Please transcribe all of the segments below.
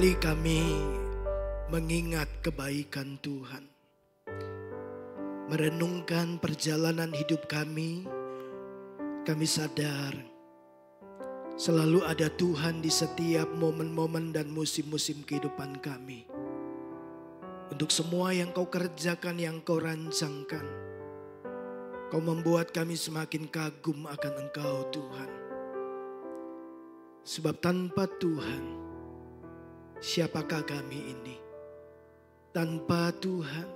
kali kami mengingat kebaikan Tuhan, merenungkan perjalanan hidup kami sadar selalu ada Tuhan di setiap momen-momen dan musim-musim kehidupan kami. Untuk semua yang kau kerjakan, yang kau rancangkan, kau membuat kami semakin kagum akan Engkau Tuhan. Sebab tanpa Tuhan, siapakah kami ini? Tanpa Tuhan,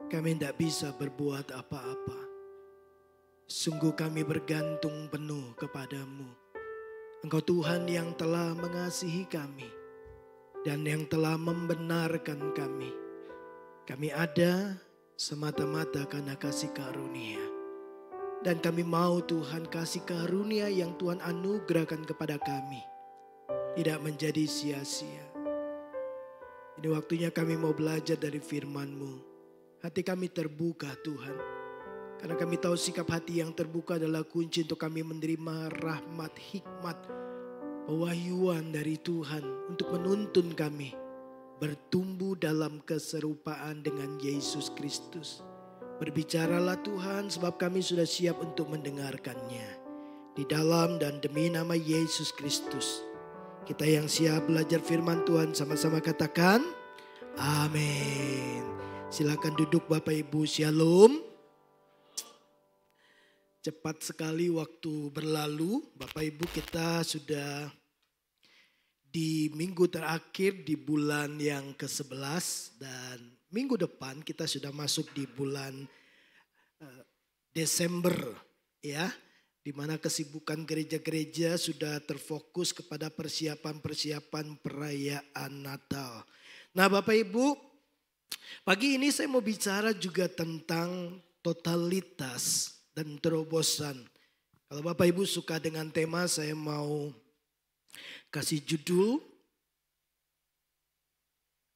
kami tidak bisa berbuat apa-apa. Sungguh kami bergantung penuh kepadamu. Engkau Tuhan yang telah mengasihi kami dan yang telah membenarkan kami. Kami ada semata-mata karena kasih karunia. Dan kami mau Tuhan kasih karunia yang Tuhan anugerahkan kepada kami tidak menjadi sia-sia. Ini waktunya kami mau belajar dari firman-Mu. Hati kami terbuka Tuhan. Karena kami tahu sikap hati yang terbuka adalah kunci untuk kami menerima rahmat, hikmat, pewahyuan dari Tuhan untuk menuntun kami bertumbuh dalam keserupaan dengan Yesus Kristus. Berbicaralah Tuhan sebab kami sudah siap untuk mendengarkannya. Di dalam dan demi nama Yesus Kristus. Kita yang siap belajar firman Tuhan sama-sama katakan amin. Silakan duduk Bapak Ibu, shalom. Cepat sekali waktu berlalu, Bapak Ibu, kita sudah di minggu terakhir di bulan yang ke-11 dan minggu depan kita sudah masuk di bulan Desember ya, di mana kesibukan gereja-gereja sudah terfokus kepada persiapan-persiapan perayaan Natal. Nah, Bapak Ibu, pagi ini saya mau bicara juga tentang totalitas dan terobosan. Kalau Bapak Ibu suka dengan tema, saya mau kasih judul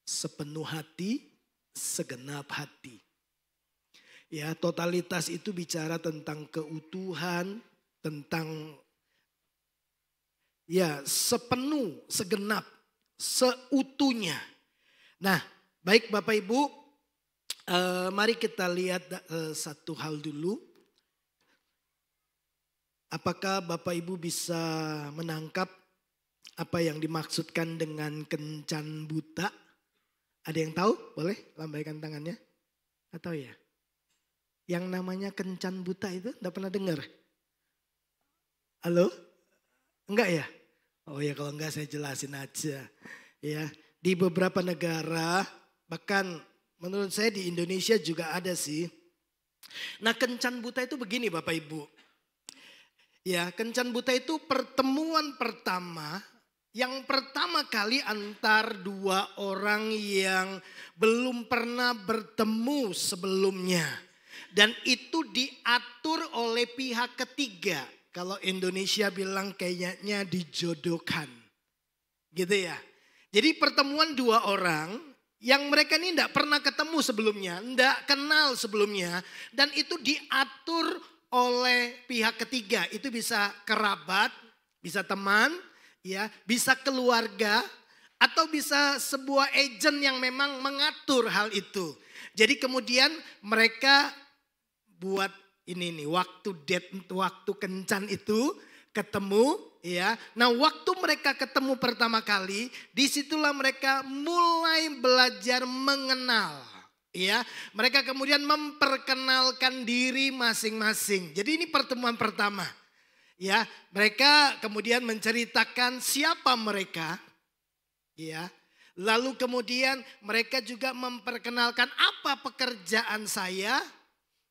Sepenuh Hati, Segenap Hati. Ya, totalitas itu bicara tentang keutuhan, tentang ya sepenuh, segenap, seutuhnya. Nah, baik Bapak Ibu, mari kita lihat satu hal dulu. Apakah Bapak Ibu bisa menangkap apa yang dimaksudkan dengan kencan buta? Ada yang tahu? Boleh lambaikan tangannya? Atau ya? Yang namanya kencan buta itu enggak pernah dengar? Halo? Enggak ya? Oh ya, kalau enggak saya jelasin aja. Ya, di beberapa negara, bahkan menurut saya di Indonesia juga ada sih. Nah, kencan buta itu begini Bapak Ibu. Ya, kencan buta itu pertemuan pertama, yang pertama kali antar dua orang yang belum pernah bertemu sebelumnya. Dan itu diatur oleh pihak ketiga. Kalau Indonesia bilang kayaknya dijodohkan. Gitu ya. Jadi pertemuan dua orang yang mereka ini tidak pernah ketemu sebelumnya, tidak kenal sebelumnya. Dan itu diatur oleh pihak ketiga. Itu bisa kerabat, bisa teman, ya, bisa keluarga, atau bisa sebuah agen yang memang mengatur hal itu. Jadi kemudian mereka buat ini nih, waktu date, waktu kencan itu ketemu, ya. Nah, waktu mereka ketemu pertama kali, disitulah mereka mulai belajar mengenal. Ya, mereka kemudian memperkenalkan diri masing-masing. Jadi ini pertemuan pertama. Ya, mereka kemudian menceritakan siapa mereka. Ya. Lalu kemudian mereka juga memperkenalkan apa pekerjaan saya.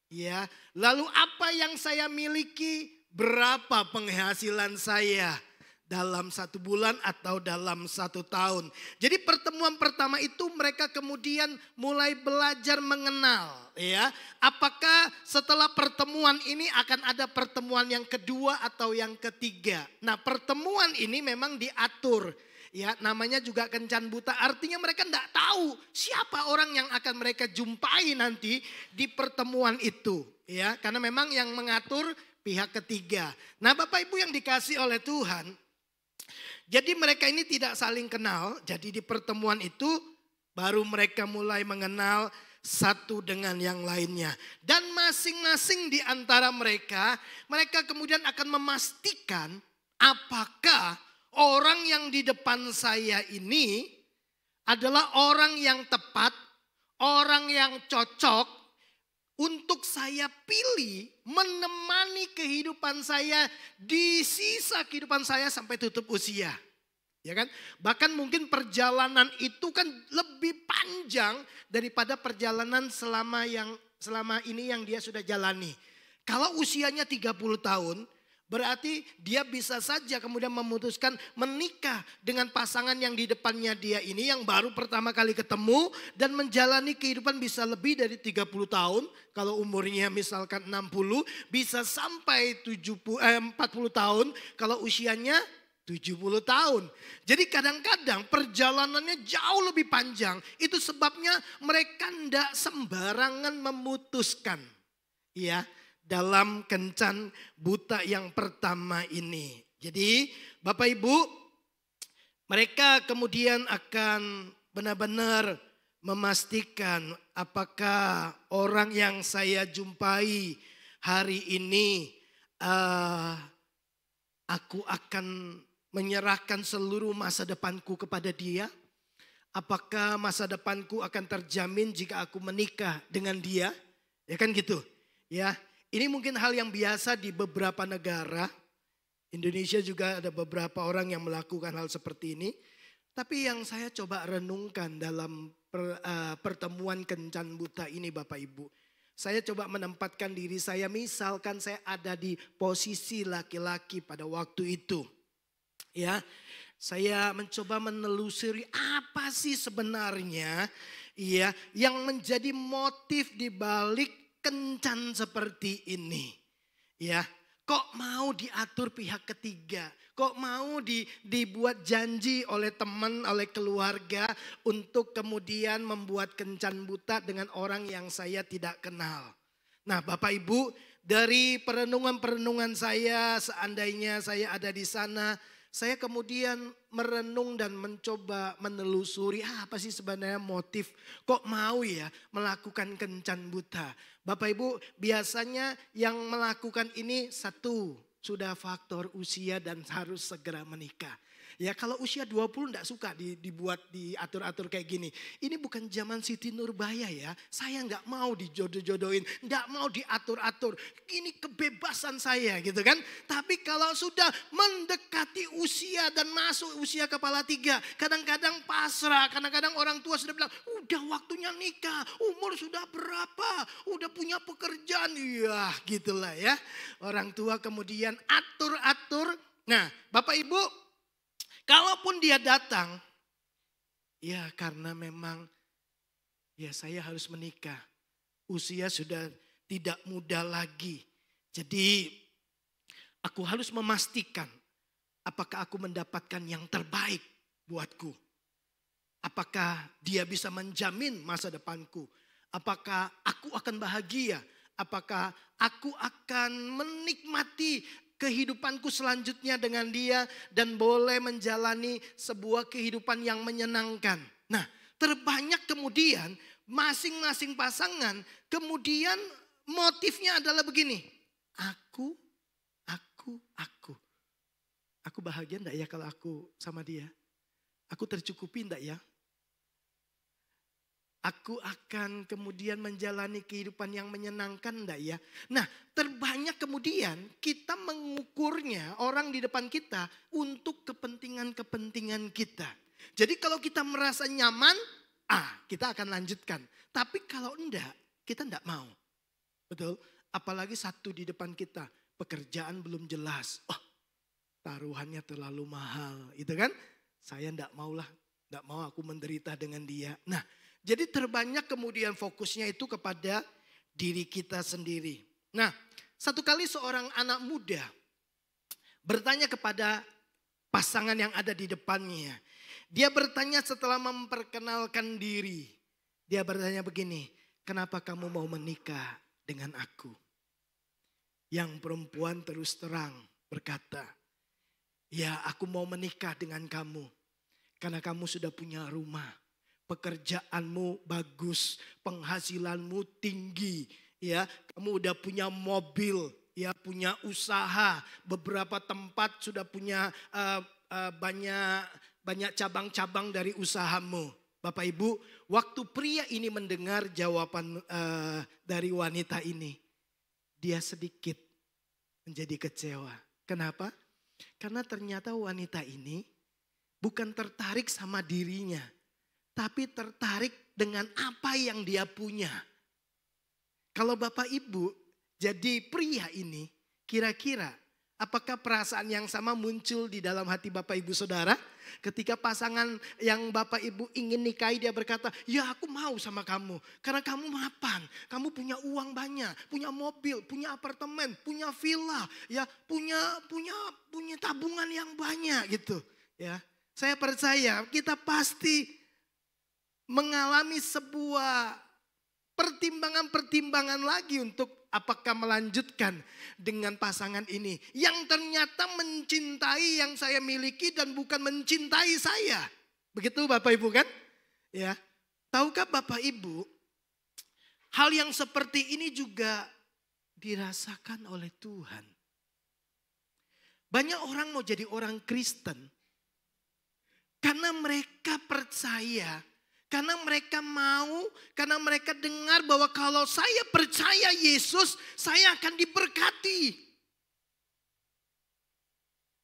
Ya. Lalu apa yang saya miliki, berapa penghasilan saya dalam 1 bulan atau dalam 1 tahun. Jadi pertemuan pertama itu mereka kemudian mulai belajar mengenal. Ya, apakah setelah pertemuan ini akan ada pertemuan yang kedua atau yang ketiga. Nah, pertemuan ini memang diatur. Ya, namanya juga kencan buta. Artinya mereka tidak tahu siapa orang yang akan mereka jumpai nanti di pertemuan itu. Ya, karena memang yang mengatur pihak ketiga. Nah, Bapak Ibu yang dikasih oleh Tuhan, Jadi mereka ini tidak saling kenal. Jadi di pertemuan itu baru mereka mulai mengenal satu dengan yang lainnya. Dan masing-masing di antara mereka, mereka kemudian akan memastikan apakah orang yang di depan saya ini adalah orang yang tepat, orang yang cocok untuk saya pilih menemani kehidupan saya di sisa kehidupan saya sampai tutup usia. Ya kan? Bahkan mungkin perjalanan itu kan lebih panjang daripada perjalanan selama ini yang dia sudah jalani. Kalau usianya 30 tahun, berarti dia bisa saja kemudian memutuskan menikah dengan pasangan yang di depannya dia ini yang baru pertama kali ketemu dan menjalani kehidupan bisa lebih dari 30 tahun. Kalau umurnya misalkan 60 bisa sampai 40 tahun kalau usianya 70 tahun. Jadi kadang-kadang perjalanannya jauh lebih panjang. Itu sebabnya mereka tidak sembarangan memutuskan. Ya, dalam kencan buta yang pertama ini. Jadi Bapak Ibu, mereka kemudian akan benar-benar memastikan apakah orang yang saya jumpai hari ini aku akan menyerahkan seluruh masa depanku kepada dia. Apakah masa depanku akan terjamin jika aku menikah dengan dia? Ya kan gitu. Ya, ini mungkin hal yang biasa di beberapa negara. Indonesia juga ada beberapa orang yang melakukan hal seperti ini. Tapi yang saya coba renungkan dalam pertemuan kencan buta ini Bapak Ibu. Saya coba menempatkan diri saya, misalkan saya ada di posisi laki-laki pada waktu itu. Ya, saya mencoba menelusuri apa sih sebenarnya ya yang menjadi motif di balik kencan seperti ini. Ya, kok mau diatur pihak ketiga? Kok mau dibuat janji oleh teman, oleh keluarga untuk kemudian membuat kencan buta dengan orang yang saya tidak kenal. Nah Bapak Ibu, dari perenungan-perenungan saya, seandainya saya ada di sana, saya kemudian merenung dan mencoba menelusuri apa sih sebenarnya motif kok mau ya melakukan kencan buta. Bapak Ibu, biasanya yang melakukan ini satu, sudah faktor usia dan harus segera menikah. Ya kalau usia 20 enggak suka diatur-atur kayak gini. Ini bukan zaman Siti Nurbaya ya. Saya enggak mau dijodoh-jodohin, enggak mau diatur-atur. Ini kebebasan saya gitu kan. Tapi kalau sudah mendekati usia dan masuk usia kepala 3, kadang-kadang pasrah, kadang-kadang orang tua sudah bilang, "Udah waktunya nikah, umur sudah berapa? Udah punya pekerjaan." Ya, gitulah ya. Orang tua kemudian atur-atur. Nah, Bapak Ibu, kalaupun dia datang, ya karena memang ya saya harus menikah. Usia sudah tidak muda lagi. Jadi aku harus memastikan apakah aku mendapatkan yang terbaik buatku. Apakah dia bisa menjamin masa depanku. Apakah aku akan bahagia. Apakah aku akan menikmati kehidupanku selanjutnya dengan dia dan boleh menjalani sebuah kehidupan yang menyenangkan. Nah, terbanyak kemudian masing-masing pasangan kemudian motifnya adalah begini. Aku. Aku bahagia enggak ya kalau aku sama dia? Aku tercukupi enggak ya? Aku akan kemudian menjalani kehidupan yang menyenangkan enggak ya? Nah, terbanyak kemudian kita mengukurnya orang di depan kita untuk kepentingan-kepentingan kita. Jadi kalau kita merasa nyaman, kita akan lanjutkan. Tapi kalau enggak, kita enggak mau. Betul? Apalagi satu di depan kita, pekerjaan belum jelas. Taruhannya terlalu mahal, itu kan? Saya enggak maulah, enggak mau aku menderita dengan dia. Nah, jadi terbanyak kemudian fokusnya itu kepada diri kita sendiri. Nah, satu kali seorang anak muda bertanya kepada pasangan yang ada di depannya. Dia bertanya setelah memperkenalkan diri. Dia bertanya begini, "Kenapa kamu mau menikah dengan aku?" Yang perempuan terus terang berkata, Ya, aku mau menikah dengan kamu. Karena kamu sudah punya rumah. Pekerjaanmu bagus, penghasilanmu tinggi. Ya, kamu udah punya mobil, ya punya usaha. Beberapa tempat sudah punya banyak cabang-cabang dari usahamu. Bapak Ibu, waktu pria ini mendengar jawaban dari wanita ini, dia sedikit menjadi kecewa. Kenapa? Karena ternyata wanita ini bukan tertarik sama dirinya, tapi tertarik dengan apa yang dia punya. Kalau Bapak Ibu jadi pria ini, kira-kira apakah perasaan yang sama muncul di dalam hati Bapak Ibu Saudara? Ketika pasangan yang Bapak Ibu ingin nikahi dia berkata, ya aku mau sama kamu. Karena kamu mapan, kamu punya uang banyak, punya mobil, punya apartemen, punya villa, ya punya tabungan yang banyak gitu. Ya, saya percaya kita pasti mengalami sebuah pertimbangan-pertimbangan lagi untuk apakah melanjutkan dengan pasangan ini. Yang ternyata mencintai yang saya miliki dan bukan mencintai saya. Begitu Bapak Ibu kan? Ya. Tahukah Bapak Ibu, hal yang seperti ini juga dirasakan oleh Tuhan. Banyak orang mau jadi orang Kristen karena mereka percaya, karena mereka mau, karena mereka dengar bahwa kalau saya percaya Yesus, saya akan diberkati.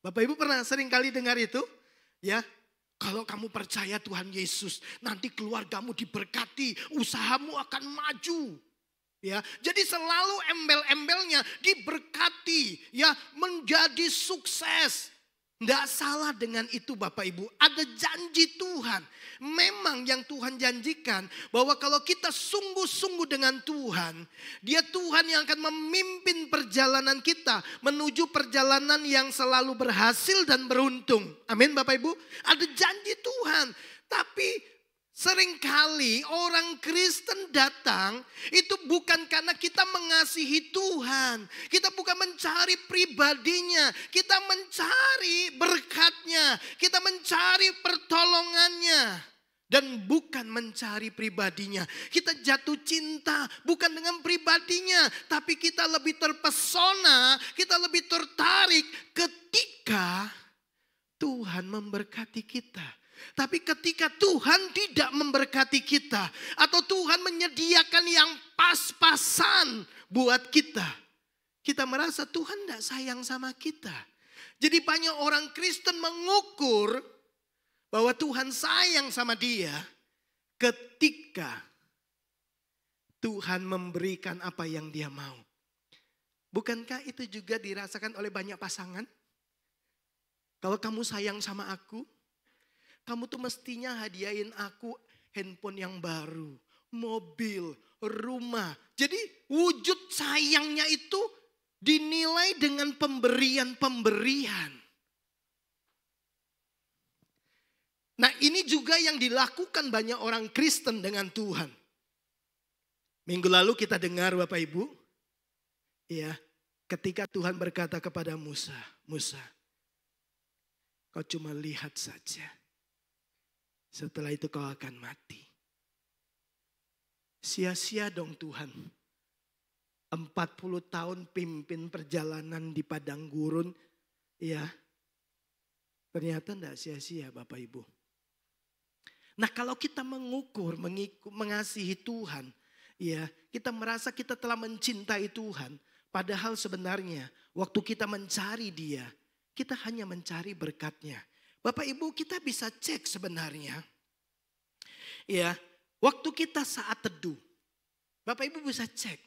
Bapak Ibu pernah sering kali dengar itu? Ya, kalau kamu percaya Tuhan Yesus, nanti keluargamu diberkati, usahamu akan maju. Ya, jadi selalu embel-embelnya diberkati, ya, menjadi sukses. Tidak salah dengan itu Bapak Ibu. Ada janji Tuhan. Memang yang Tuhan janjikan bahwa kalau kita sungguh-sungguh dengan Tuhan, Dia Tuhan yang akan memimpin perjalanan kita menuju perjalanan yang selalu berhasil dan beruntung. Amin Bapak Ibu. Ada janji Tuhan. Tapi seringkali orang Kristen datang itu bukan karena kita mengasihi Tuhan. Kita bukan mencari pribadinya. Kita mencari berkatnya. Kita mencari pertolongannya. Dan bukan mencari pribadinya. Kita jatuh cinta bukan dengan pribadinya. Tapi kita lebih terpesona. Kita lebih tertarik ketika Tuhan memberkati kita. Tapi ketika Tuhan tidak memberkati kita, atau Tuhan menyediakan yang pas-pasan buat kita, kita merasa Tuhan tidak sayang sama kita. Jadi banyak orang Kristen mengukur bahwa Tuhan sayang sama dia ketika Tuhan memberikan apa yang dia mau. Bukankah itu juga dirasakan oleh banyak pasangan? Kalau kamu sayang sama aku, kamu tuh mestinya hadiahin aku handphone yang baru, mobil, rumah. Jadi wujud sayangnya itu dinilai dengan pemberian-pemberian. Nah ini juga yang dilakukan banyak orang Kristen dengan Tuhan. Minggu lalu kita dengar Bapak Ibu, ya, ketika Tuhan berkata kepada Musa, Musa, kau cuma lihat saja. Setelah itu kau akan mati. Sia-sia dong Tuhan. 40 tahun pimpin perjalanan di padang gurun. Ya. Ternyata tidak sia-sia Bapak Ibu. Nah kalau kita mengukur, mengasihi Tuhan. Ya, kita merasa kita telah mencintai Tuhan. Padahal sebenarnya waktu kita mencari Dia, kita hanya mencari berkat-Nya. Bapak Ibu kita bisa cek sebenarnya. Ya, waktu kita saat teduh. Bapak Ibu bisa cek.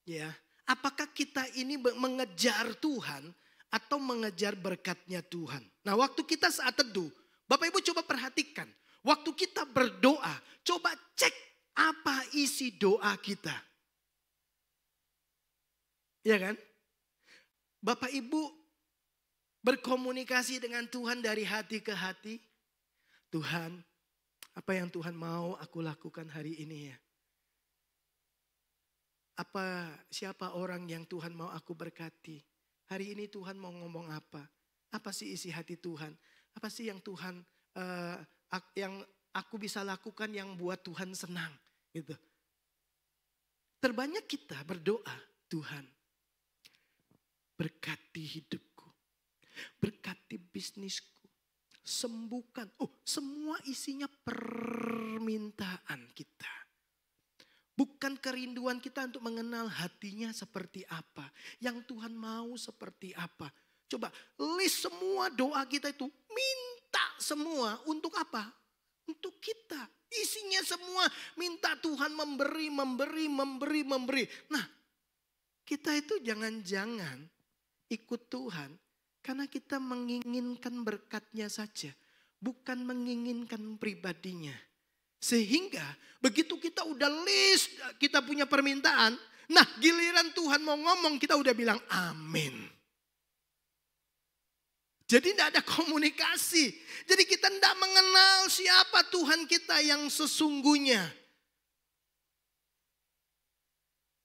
Ya, apakah kita ini mengejar Tuhan atau mengejar berkat-Nya Tuhan. Nah, waktu kita saat teduh, Bapak Ibu coba perhatikan. Waktu kita berdoa, coba cek apa isi doa kita. Ya kan? Bapak Ibu berkomunikasi dengan Tuhan dari hati ke hati. Tuhan, apa yang Tuhan mau aku lakukan hari ini ya? Siapa orang yang Tuhan mau aku berkati? Hari ini Tuhan mau ngomong apa? Apa sih isi hati Tuhan? Apa sih yang Tuhan, yang aku bisa lakukan yang buat Tuhan senang gitu. Terbanyak kita berdoa, Tuhan berkati hidupku, berkati bisnisku, sembuhkan. Semua isinya permintaan kita. Bukan kerinduan kita untuk mengenal hatinya seperti apa. Yang Tuhan mau seperti apa. Coba list semua doa kita itu, minta semua untuk apa? Untuk kita. Isinya semua minta Tuhan memberi. Nah, kita itu jangan-jangan ikut Tuhan karena kita menginginkan berkatnya saja. Bukan menginginkan pribadinya. Sehingga begitu kita udah list, kita punya permintaan. Nah, giliran Tuhan mau ngomong, kita udah bilang amin. Jadi tidak ada komunikasi. Jadi kita tidak mengenal siapa Tuhan kita yang sesungguhnya.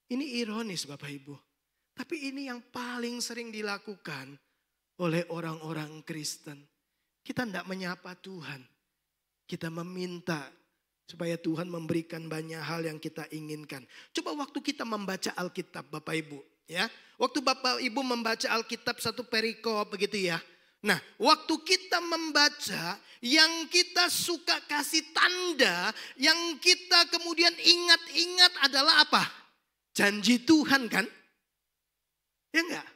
Ini ironis Bapak Ibu. Tapi ini yang paling sering dilakukan oleh orang-orang Kristen. Kita tidak menyapa Tuhan. Kita meminta supaya Tuhan memberikan banyak hal yang kita inginkan. Coba waktu kita membaca Alkitab Bapak Ibu. Ya, waktu Bapak Ibu membaca Alkitab satu perikop begitu ya. Nah, waktu kita membaca, yang kita suka kasih tanda, yang kita kemudian ingat-ingat adalah apa? Janji Tuhan kan? Ya enggak?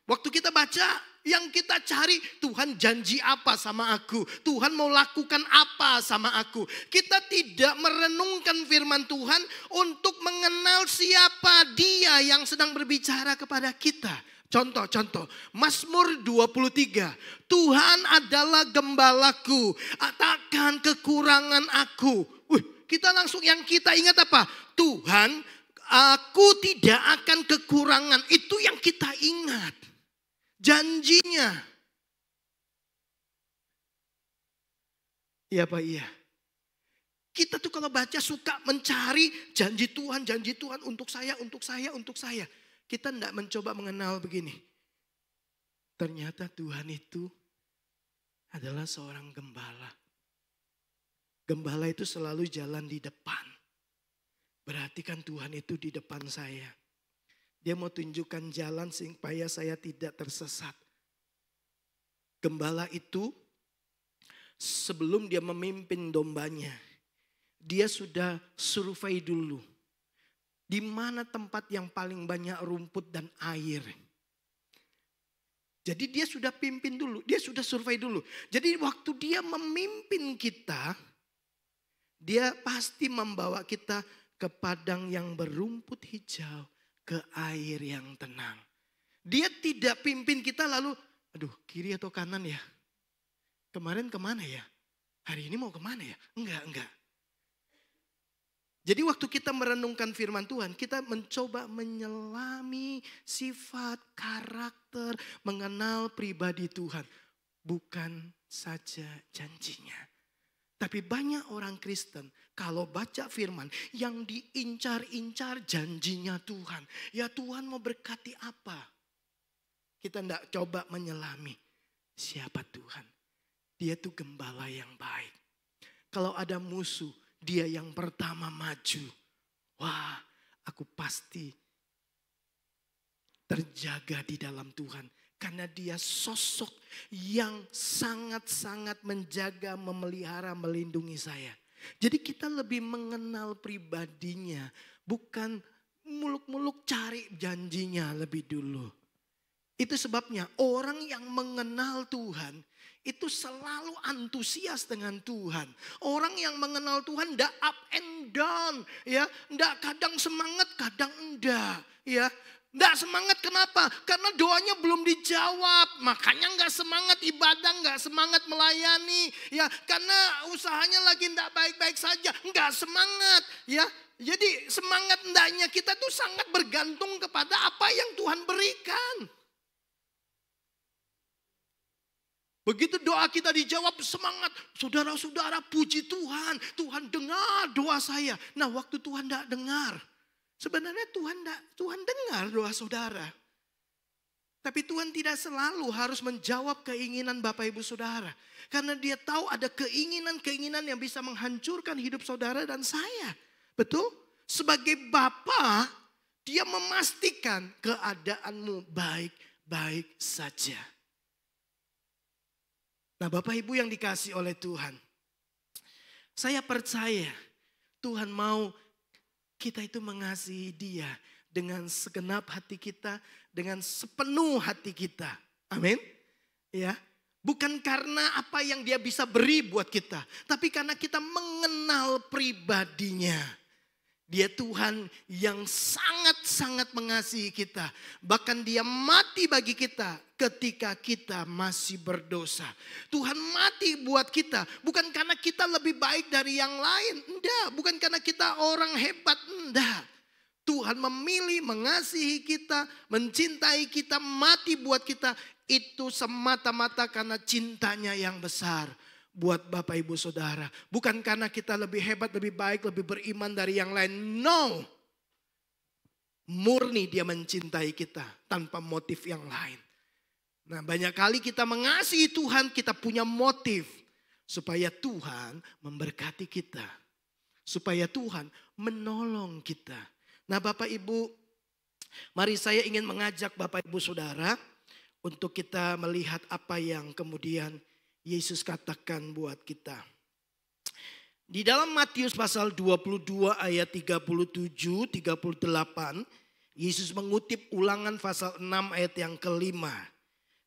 Waktu kita baca, yang kita cari, Tuhan janji apa sama aku? Tuhan mau lakukan apa sama aku? Kita tidak merenungkan firman Tuhan untuk mengenal siapa Dia yang sedang berbicara kepada kita. Contoh, Mazmur 23. Tuhan adalah gembalaku, takkan kekurangan aku. Kita langsung yang kita ingat apa? Tuhan, aku tidak akan kekurangan. Itu yang kita ingat. Janjinya. Iya Pak, iya. Kita tuh kalau baca suka mencari janji Tuhan untuk saya. Kita tidak mencoba mengenal begini. Ternyata Tuhan itu adalah seorang gembala. Gembala itu selalu jalan di depan. Berarti kan Tuhan itu di depan saya. Dia mau tunjukkan jalan supaya saya tidak tersesat. Gembala itu sebelum dia memimpin dombanya, dia sudah survei dulu. Di mana tempat yang paling banyak rumput dan air. Jadi dia sudah pimpin dulu, dia sudah survei dulu. Jadi waktu dia memimpin kita, dia pasti membawa kita ke padang yang berumput hijau, ke air yang tenang. Dia tidak pimpin kita lalu, kiri atau kanan ya? Kemarin kemana ya? Hari ini mau kemana ya? Enggak. Jadi waktu kita merenungkan firman Tuhan, kita mencoba menyelami sifat, karakter, mengenal pribadi Tuhan. Bukan saja janjinya. Tapi banyak orang Kristen kalau baca firman yang diincar-incar janjinya Tuhan. Ya Tuhan mau berkati apa? Kita tidak coba menyelami siapa Tuhan. Dia tuh gembala yang baik. Kalau ada musuh, Dia yang pertama maju. Wah, aku pasti terjaga di dalam Tuhan. Karena Dia sosok yang sangat-sangat menjaga, memelihara, melindungi saya. Jadi kita lebih mengenal pribadinya. Bukan muluk-muluk cari janjinya lebih dulu. Itu sebabnya orang yang mengenal Tuhan itu selalu antusias dengan Tuhan. Orang yang mengenal Tuhan tidak up and down, ya, tidak kadang semangat, kadang enggak, ya. Tidak semangat kenapa? Karena doanya belum dijawab, makanya nggak semangat ibadah, nggak semangat melayani, ya. Karena usahanya lagi tidak baik-baik saja, nggak semangat, ya. Jadi semangat endaknya kita tuh sangat bergantung kepada apa yang Tuhan berikan. Begitu doa kita dijawab, semangat. Saudara-saudara, puji Tuhan. Tuhan dengar doa saya. Nah, waktu Tuhan tidak dengar. Sebenarnya Tuhan dengar doa saudara. Tapi Tuhan tidak selalu harus menjawab keinginan Bapak Ibu Saudara. Karena dia tahu ada keinginan-keinginan yang bisa menghancurkan hidup saudara dan saya. Betul? Sebagai Bapa, dia memastikan keadaanmu baik-baik saja. Nah Bapak Ibu yang dikasih oleh Tuhan. Saya percaya Tuhan mau kita itu mengasihi dia dengan segenap hati kita, dengan sepenuh hati kita. Amin. Ya. Bukan karena apa yang dia bisa beri buat kita, tapi karena kita mengenal pribadinya. Dia Tuhan yang sangat-sangat mengasihi kita. Bahkan dia mati bagi kita ketika kita masih berdosa. Tuhan mati buat kita. Bukan karena kita lebih baik dari yang lain. Enggak. Bukan karena kita orang hebat. Enggak. Tuhan memilih, mengasihi kita, mencintai kita, mati buat kita. Itu semata-mata karena cintanya yang besar. Buat Bapak Ibu Saudara. Bukan karena kita lebih hebat, lebih baik, lebih beriman dari yang lain. No. Murni dia mencintai kita tanpa motif yang lain. Nah banyak kali kita mengasihi Tuhan, kita punya motif. Supaya Tuhan memberkati kita. Supaya Tuhan menolong kita. Nah Bapak Ibu, mari saya ingin mengajak Bapak Ibu Saudara. Untuk kita melihat apa yang kemudian Yesus katakan buat kita. Di dalam Matius pasal 22 ayat 37, 38. Yesus mengutip Ulangan pasal 6 ayat yang kelima.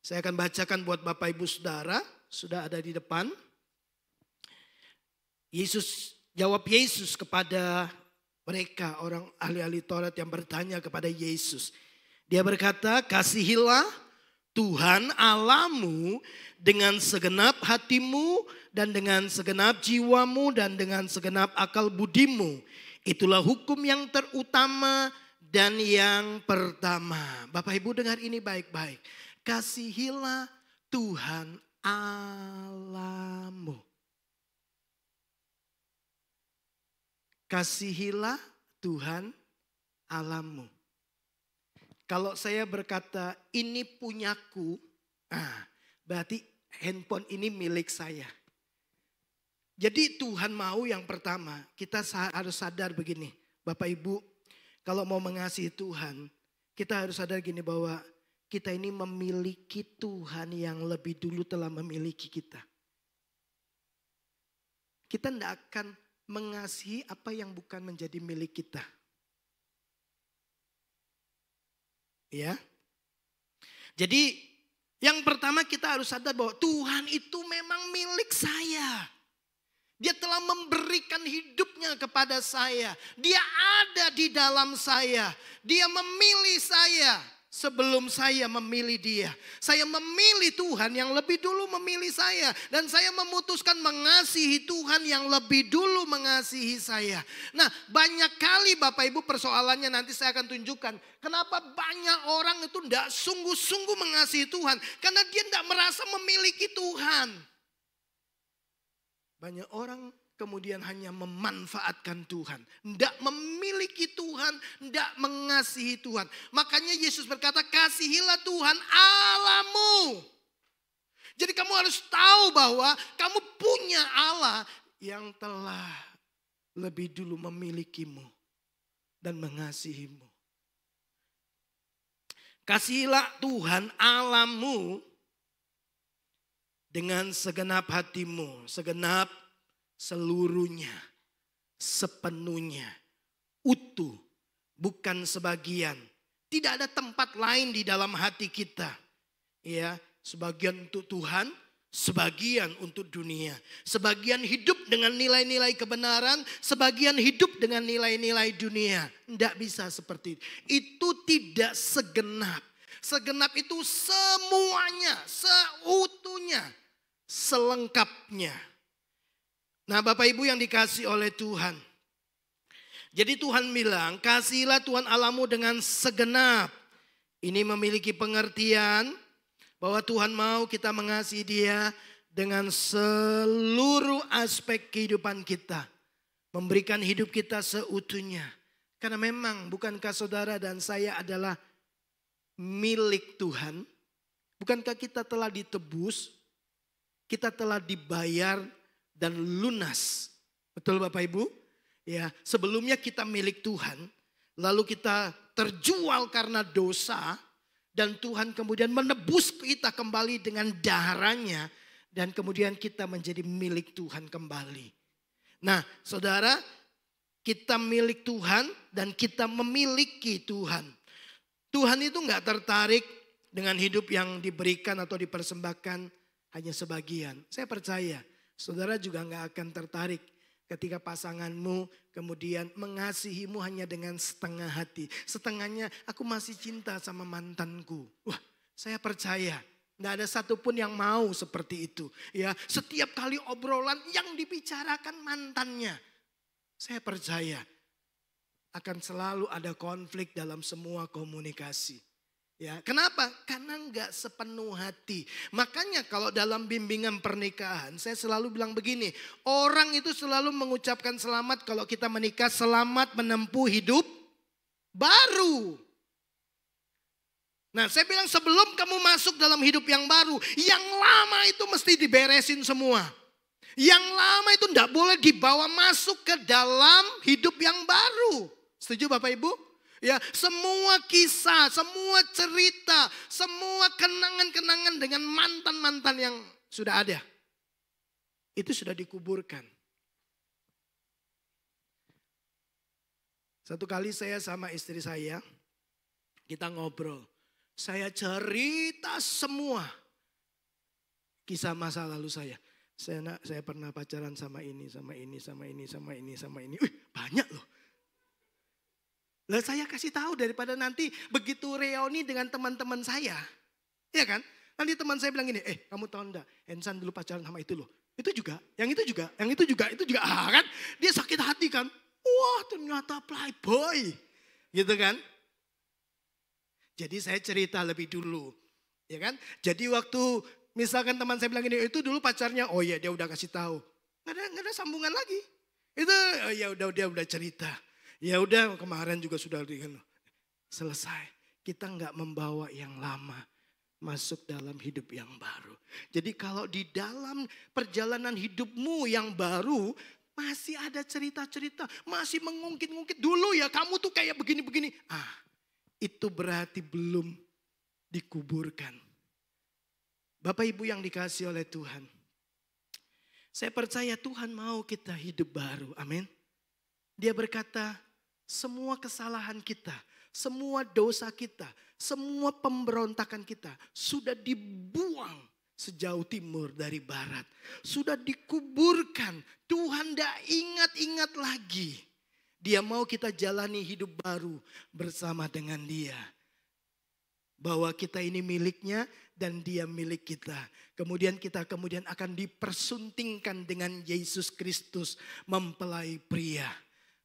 Saya akan bacakan buat Bapak Ibu Saudara. Sudah ada di depan. Jawab Yesus kepada mereka orang ahli-ahli Taurat yang bertanya kepada Yesus. Dia berkata, kasihilah Tuhan Allahmu dengan segenap hatimu dan dengan segenap jiwamu dan dengan segenap akal budimu. Itulah hukum yang terutama dan yang pertama. Bapak Ibu dengar ini baik-baik. Kasihilah Tuhan Allahmu. Kasihilah Tuhan Allahmu. Kalau saya berkata ini punyaku, berarti handphone ini milik saya. Jadi Tuhan mau yang pertama, kita harus sadar begini. Bapak Ibu, kalau mau mengasihi Tuhan, kita harus sadar gini bahwa kita ini memiliki Tuhan yang lebih dulu telah memiliki kita. Kita tidak akan mengasihi apa yang bukan menjadi milik kita. Ya. Jadi yang pertama kita harus sadar bahwa Tuhan itu memang milik saya. Dia telah memberikan hidupnya kepada saya. Dia ada di dalam saya. Dia memilih saya sebelum saya memilih dia. Saya memilih Tuhan yang lebih dulu memilih saya. Dan saya memutuskan mengasihi Tuhan yang lebih dulu mengasihi saya. Nah banyak kali Bapak Ibu persoalannya nanti saya akan tunjukkan. Kenapa banyak orang itu tidak sungguh-sungguh mengasihi Tuhan. Karena dia tidak merasa memiliki Tuhan. Banyak orang kemudian hanya memanfaatkan Tuhan. Tidak memiliki Tuhan, tidak mengasihi Tuhan. Makanya Yesus berkata, kasihilah Tuhan Allahmu. Jadi kamu harus tahu bahwa kamu punya Allah yang telah lebih dulu memilikimu dan mengasihimu. Kasihilah Tuhan Allahmu dengan segenap hatimu, segenap seluruhnya, sepenuhnya, utuh, bukan sebagian. Tidak ada tempat lain di dalam hati kita. Ya, sebagian untuk Tuhan, sebagian untuk dunia. Sebagian hidup dengan nilai-nilai kebenaran, sebagian hidup dengan nilai-nilai dunia. Tidak bisa seperti itu. Itu tidak segenap. Segenap itu semuanya, seutuhnya, selengkapnya. Nah Bapak Ibu yang dikasih oleh Tuhan. Jadi Tuhan bilang, kasihilah Tuhan Allahmu dengan segenap. Ini memiliki pengertian bahwa Tuhan mau kita mengasihi Dia dengan seluruh aspek kehidupan kita. Memberikan hidup kita seutuhnya. Karena memang bukankah saudara dan saya adalah milik Tuhan? Bukankah kita telah ditebus, kita telah dibayar dan lunas? Betul Bapak Ibu? Ya, sebelumnya kita milik Tuhan, lalu kita terjual karena dosa, dan Tuhan kemudian menebus kita kembali dengan darahnya, dan kemudian kita menjadi milik Tuhan kembali. Nah, saudara, kita milik Tuhan dan kita memiliki Tuhan. Tuhan itu nggak tertarik dengan hidup yang diberikan atau dipersembahkan hanya sebagian. Saya percaya saudara juga nggak akan tertarik ketika pasanganmu kemudian mengasihimu hanya dengan setengah hati. Setengahnya, aku masih cinta sama mantanku. Wah, saya percaya nggak ada satupun yang mau seperti itu. Ya, setiap kali obrolan yang dibicarakan mantannya, saya percaya akan selalu ada konflik dalam semua komunikasi. Ya, kenapa? Karena nggak sepenuh hati. Makanya kalau dalam bimbingan pernikahan, saya selalu bilang begini, orang itu selalu mengucapkan selamat kalau kita menikah, selamat menempuh hidup baru. Nah, saya bilang sebelum kamu masuk dalam hidup yang baru, yang lama itu mesti diberesin semua. Yang lama itu tidak boleh dibawa masuk ke dalam hidup yang baru. Setuju Bapak Ibu? Ya, semua kisah, semua cerita, semua kenangan-kenangan dengan mantan-mantan yang sudah ada, itu sudah dikuburkan. Satu kali saya sama istri saya, kita ngobrol. Saya cerita semua kisah masa lalu saya. Saya pernah pacaran sama ini, sama ini, sama ini, sama ini, sama ini. Banyak loh. Lah saya kasih tahu daripada nanti begitu reuni dengan teman-teman saya. Ya kan? Nanti teman saya bilang gini, kamu tahu enggak, Hensan dulu pacaran sama itu loh. Itu juga, yang itu juga, yang itu juga, itu juga. Kan? Dia sakit hati kan. Wah, ternyata playboy. Gitu kan? Jadi saya cerita lebih dulu. Ya kan? Jadi waktu misalkan teman saya bilang gini, itu dulu pacarnya, oh ya dia udah kasih tahu. Nggak ada sambungan lagi. Itu ya udah dia udah cerita. Ya udah kemarin juga sudah selesai. Kita nggak membawa yang lama masuk dalam hidup yang baru. Jadi kalau di dalam perjalanan hidupmu yang baru masih ada cerita-cerita, masih mengungkit-ungkit dulu ya kamu tuh kayak begini-begini. Itu berarti belum dikuburkan. Bapak Ibu yang dikasihi oleh Tuhan. Saya percaya Tuhan mau kita hidup baru. Amin. Dia berkata, semua kesalahan kita, semua dosa kita, semua pemberontakan kita sudah dibuang sejauh timur dari barat. Sudah dikuburkan. Tuhan tidak ingat-ingat lagi. Dia mau kita jalani hidup baru bersama dengan Dia. Bahwa kita ini miliknya dan Dia milik kita. Kemudian kita akan dipersuntingkan dengan Yesus Kristus mempelai pria.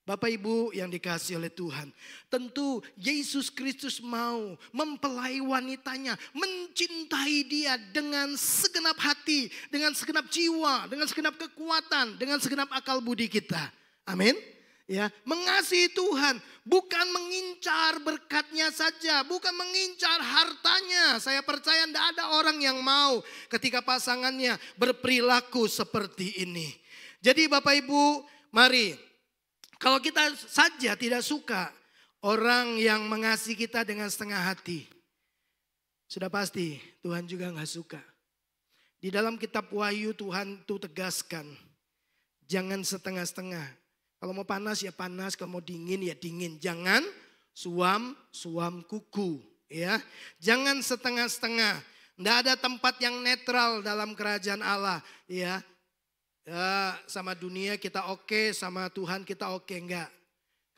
Bapak Ibu yang dikasihi oleh Tuhan. Tentu Yesus Kristus mau mempelai wanitanya. Mencintai dia dengan segenap hati. Dengan segenap jiwa. Dengan segenap kekuatan. Dengan segenap akal budi kita. Amin. Ya, mengasihi Tuhan. Bukan mengincar berkatnya saja. Bukan mengincar hartanya. Saya percaya tidak ada orang yang mau ketika pasangannya berperilaku seperti ini. Jadi Bapak Ibu, mari. Kalau kita saja tidak suka orang yang mengasihi kita dengan setengah hati, sudah pasti Tuhan juga gak suka. Di dalam kitab Wahyu Tuhan itu tegaskan, jangan setengah-setengah. Kalau mau panas ya panas, kalau mau dingin ya dingin. Jangan suam kuku. Ya, jangan setengah-setengah. Tidak ada tempat yang netral dalam kerajaan Allah. Ya. Ya, sama dunia kita oke, sama Tuhan kita oke, enggak.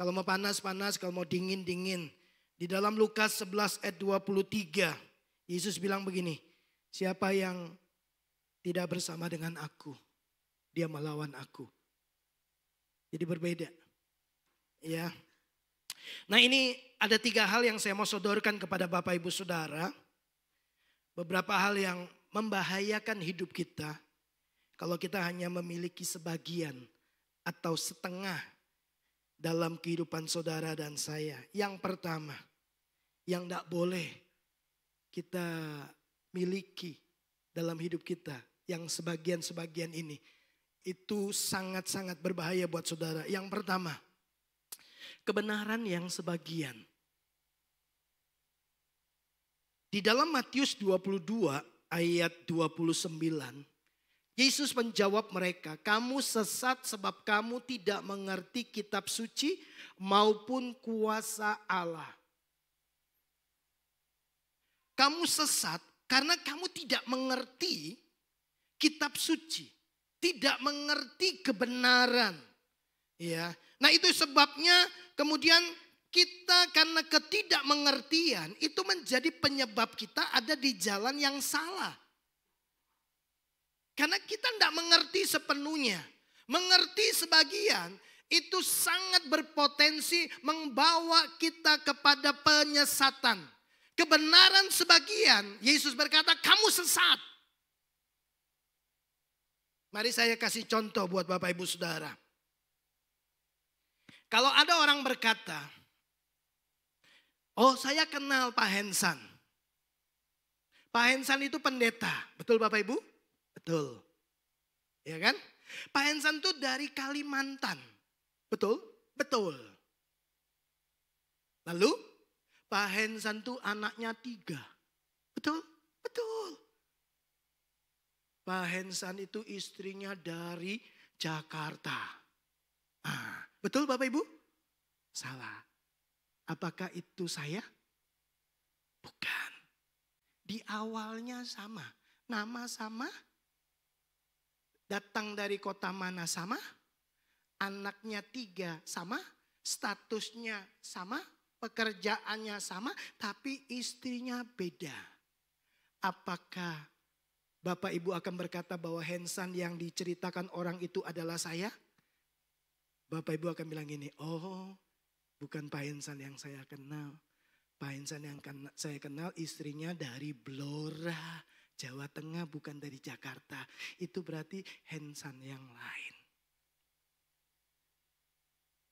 Kalau mau panas, panas, kalau mau dingin, dingin. Di dalam Lukas 11 ayat 23, Yesus bilang begini, siapa yang tidak bersama dengan aku, dia melawan aku. Jadi berbeda. Ya. Nah ini ada 3 hal yang saya mau sodorkan kepada Bapak Ibu Saudara. Beberapa hal yang membahayakan hidup kita. Kalau kita hanya memiliki sebagian atau setengah dalam kehidupan saudara dan saya. Yang pertama, yang tidak boleh kita miliki dalam hidup kita yang sebagian-sebagian ini itu sangat-sangat berbahaya buat saudara. Yang pertama, kebenaran yang sebagian. Di dalam Matius 22 ayat 29, Yesus menjawab mereka, kamu sesat sebab kamu tidak mengerti kitab suci maupun kuasa Allah. Kamu sesat karena kamu tidak mengerti kitab suci, tidak mengerti kebenaran. Ya, nah itu sebabnya kemudian kita karena ketidakmengertian itu menjadi penyebab kita ada di jalan yang salah. Karena kita tidak mengerti sepenuhnya. Mengerti sebagian itu sangat berpotensi membawa kita kepada penyesatan. Kebenaran sebagian, Yesus berkata kamu sesat. Mari saya kasih contoh buat Bapak Ibu Saudara. Kalau ada orang berkata, oh saya kenal Pak Hensan. Pak Hensan itu pendeta, betul Bapak Ibu? Betul. Ya kan? Pak Hensan itu dari Kalimantan. Betul? Betul. Lalu Pak Hensan itu anaknya 3. Betul? Betul. Pak Hensan itu istrinya dari Jakarta. Betul Bapak Ibu? Salah. Apakah itu saya? Bukan. Di awalnya sama. Nama sama. Datang dari kota mana sama, anaknya 3 sama, statusnya sama, pekerjaannya sama, tapi istrinya beda. Apakah Bapak Ibu akan berkata bahwa Hensan yang diceritakan orang itu adalah saya? Bapak Ibu akan bilang gini, oh bukan Pak Hensan yang saya kenal. Pak Hensan yang saya kenal istrinya dari Blora, Jawa Tengah, bukan dari Jakarta. Itu berarti Hensan yang lain.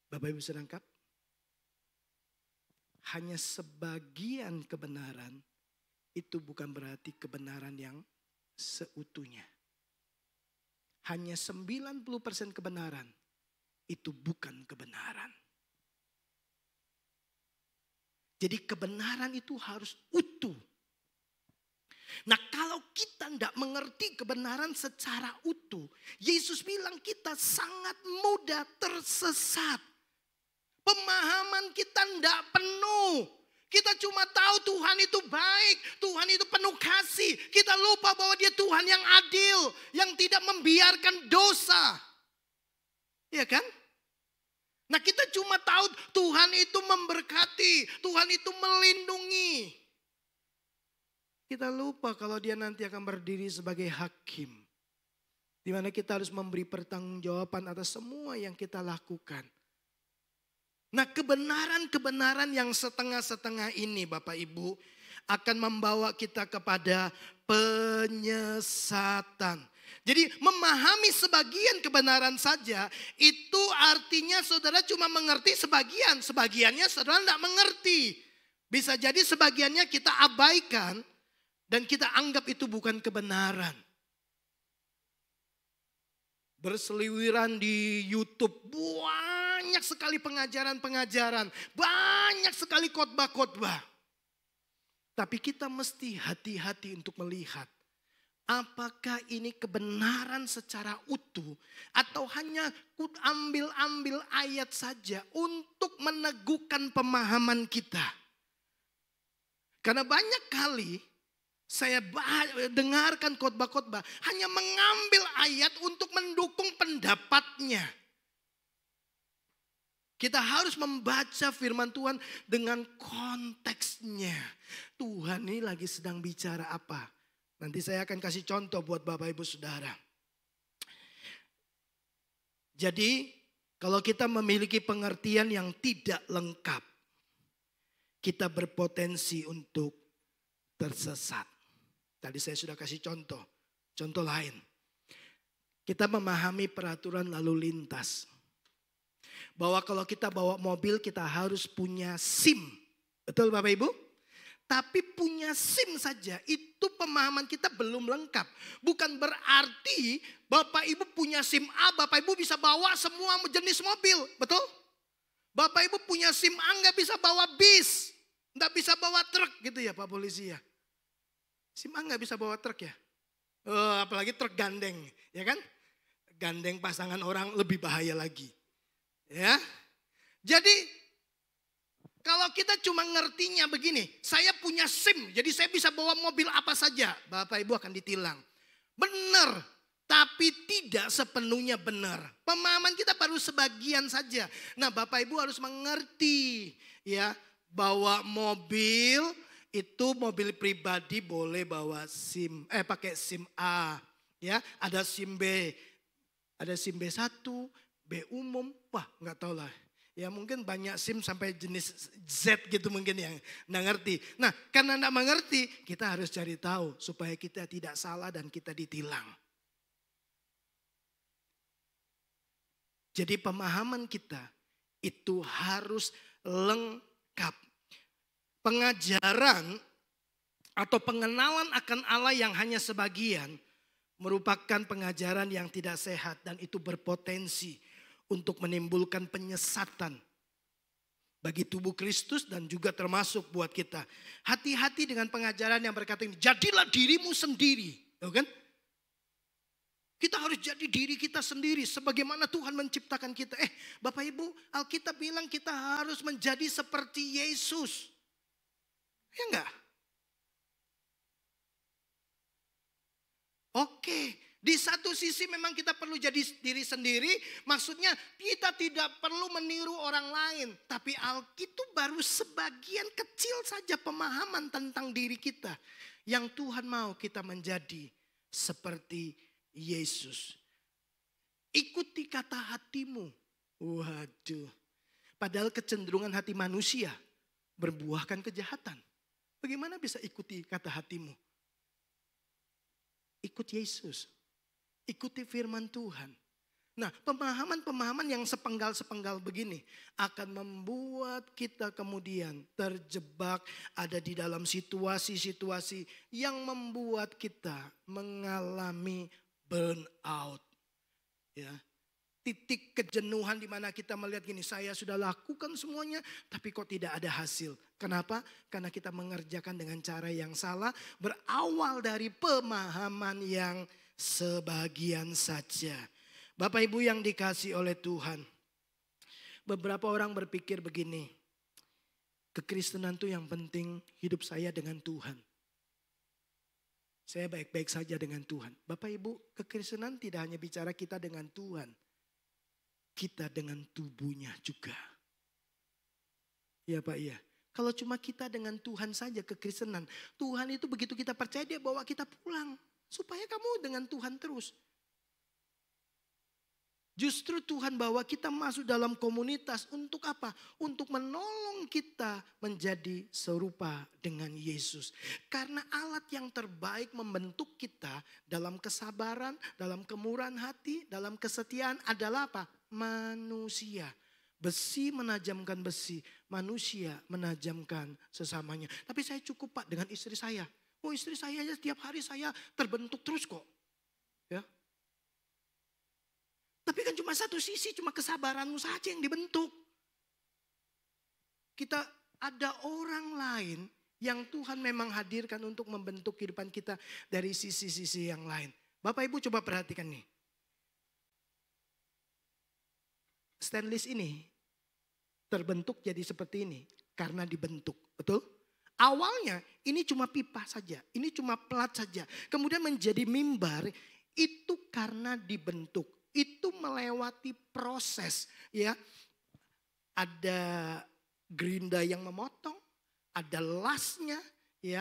Bapak Ibu serangkap, hanya sebagian kebenaran itu bukan berarti kebenaran yang seutuhnya. Hanya 90% kebenaran itu bukan kebenaran. Jadi kebenaran itu harus utuh. Nah kalau kita tidak mengerti kebenaran secara utuh, Yesus bilang kita sangat mudah tersesat. Pemahaman kita tidak penuh. Kita cuma tahu Tuhan itu baik, Tuhan itu penuh kasih. Kita lupa bahwa Dia Tuhan yang adil, yang tidak membiarkan dosa. Iya kan? Nah kita cuma tahu Tuhan itu memberkati, Tuhan itu melindungi. Kita lupa kalau Dia nanti akan berdiri sebagai hakim. Di mana kita harus memberi pertanggungjawaban atas semua yang kita lakukan. Nah kebenaran-kebenaran yang setengah-setengah ini Bapak Ibu akan membawa kita kepada penyesatan. Jadi memahami sebagian kebenaran saja itu artinya saudara cuma mengerti sebagian. Sebagiannya saudara tidak mengerti. Bisa jadi sebagiannya kita abaikan dan kita anggap itu bukan kebenaran. Berseliweran di YouTube banyak sekali pengajaran-pengajaran. Banyak sekali khotbah-khotbah. Tapi kita mesti hati-hati untuk melihat. Apakah ini kebenaran secara utuh atau hanya ambil-ambil ayat saja untuk meneguhkan pemahaman kita. Karena banyak kali saya dengarkan khotbah-khotbah hanya mengambil ayat untuk mendukung pendapatnya. Kita harus membaca firman Tuhan dengan konteksnya. Tuhan ini lagi sedang bicara apa? Nanti saya akan kasih contoh buat Bapak Ibu Saudara. Jadi kalau kita memiliki pengertian yang tidak lengkap, kita berpotensi untuk tersesat. Tadi saya sudah kasih contoh. Contoh lain. Kita memahami peraturan lalu lintas. Bahwa kalau kita bawa mobil kita harus punya SIM. Betul Bapak Ibu? tapi punya SIM saja, itu pemahaman kita belum lengkap. Bukan berarti Bapak Ibu punya SIM A, Bapak Ibu bisa bawa semua jenis mobil, betul? Bapak Ibu punya SIM A nggak bisa bawa bis, nggak bisa bawa truk gitu ya Pak Polisi ya. SIM A nggak bisa bawa truk ya, apalagi truk gandeng, ya kan? Gandeng pasangan orang lebih bahaya lagi, ya. Jadi kalau kita cuma ngertinya begini, saya punya SIM, jadi saya bisa bawa mobil apa saja, Bapak Ibu akan ditilang. Benar, tapi tidak sepenuhnya benar. Pemahaman kita baru sebagian saja. Nah, Bapak Ibu harus mengerti ya, bahwa mobil itu mobil pribadi boleh bawa SIM, pakai SIM A, ya, ada SIM B, ada SIM B1, B umum, wah nggak tahu lah. Ya mungkin banyak SIM sampai jenis Z gitu mungkin yang nggak ngerti. Nah karena nggak mengerti kita harus cari tahu supaya kita tidak salah dan kita ditilang. Jadi pemahaman kita itu harus lengkap. Pengajaran atau pengenalan akan Allah yang hanya sebagian merupakan pengajaran yang tidak sehat dan itu berpotensi untuk menimbulkan penyesatan bagi tubuh Kristus dan juga termasuk buat kita. Hati-hati dengan pengajaran yang berkata ini, jadilah dirimu sendiri. Kan? Kita harus jadi diri kita sendiri sebagaimana Tuhan menciptakan kita. Bapak Ibu, Alkitab bilang kita harus menjadi seperti Yesus. Ya enggak? Oke. Di satu sisi memang kita perlu jadi diri sendiri. Maksudnya kita tidak perlu meniru orang lain. Tapi Alkitab baru sebagian kecil saja pemahaman tentang diri kita. Yang Tuhan mau kita menjadi seperti Yesus. Ikuti kata hatimu. Waduh. Padahal kecenderungan hati manusia berbuahkan kejahatan. Bagaimana bisa ikuti kata hatimu? Ikut Yesus. Ikuti firman Tuhan. Nah, pemahaman-pemahaman yang sepenggal-sepenggal begini akan membuat kita kemudian terjebak ada di dalam situasi-situasi yang membuat kita mengalami burnout. Ya. Titik kejenuhan di mana kita melihat gini, saya sudah lakukan semuanya tapi kok tidak ada hasil. Kenapa? Karena kita mengerjakan dengan cara yang salah, berawal dari pemahaman yang sebagian saja. Bapak Ibu yang dikasihi oleh Tuhan. Beberapa orang berpikir begini. Kekristenan itu yang penting hidup saya dengan Tuhan. Saya baik-baik saja dengan Tuhan. Bapak Ibu, kekristenan tidak hanya bicara kita dengan Tuhan. Kita dengan tubuhnya juga. Ya Pak, iya. Kalau cuma kita dengan Tuhan saja kekristenan. Tuhan itu begitu kita percaya dia bawa kita pulang. Supaya kamu dengan Tuhan terus. Justru Tuhan bawa kita masuk dalam komunitas untuk apa? Untuk menolong kita menjadi serupa dengan Yesus. Karena alat yang terbaik membentuk kita dalam kesabaran, dalam kemurahan hati, dalam kesetiaan adalah apa? Manusia. Besi menajamkan besi, manusia menajamkan sesamanya. Tapi saya cukup Pak dengan istri saya. Oh istri saya aja setiap hari saya terbentuk terus kok. Ya. Tapi kan cuma satu sisi, cuma kesabaranmu saja yang dibentuk. Kita ada orang lain yang Tuhan memang hadirkan untuk membentuk kehidupan kita dari sisi-sisi yang lain. Bapak Ibu coba perhatikan nih. Stainless ini terbentuk jadi seperti ini karena dibentuk, betul? Awalnya ini cuma pipa saja, ini cuma plat saja. Kemudian menjadi mimbar itu karena dibentuk. Itu melewati proses ya. Ada gerinda yang memotong, ada lasnya ya.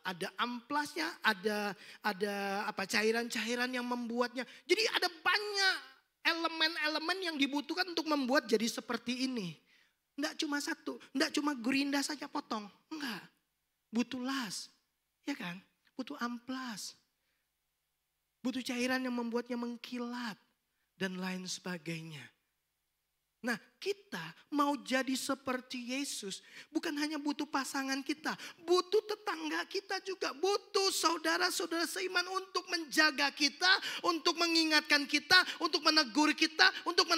Ada amplasnya, ada apa cairan-cairan yang membuatnya. Jadi ada banyak elemen-elemen yang dibutuhkan untuk membuat jadi seperti ini. Enggak cuma satu, enggak cuma gerinda saja potong. Enggak, butuh las, ya kan? Butuh amplas. Butuh cairan yang membuatnya mengkilat dan lain sebagainya. Nah, kita mau jadi seperti Yesus, bukan hanya butuh pasangan kita, butuh tetangga kita juga, butuh saudara-saudara seiman untuk menjaga kita, untuk mengingatkan kita, untuk menegur kita, untuk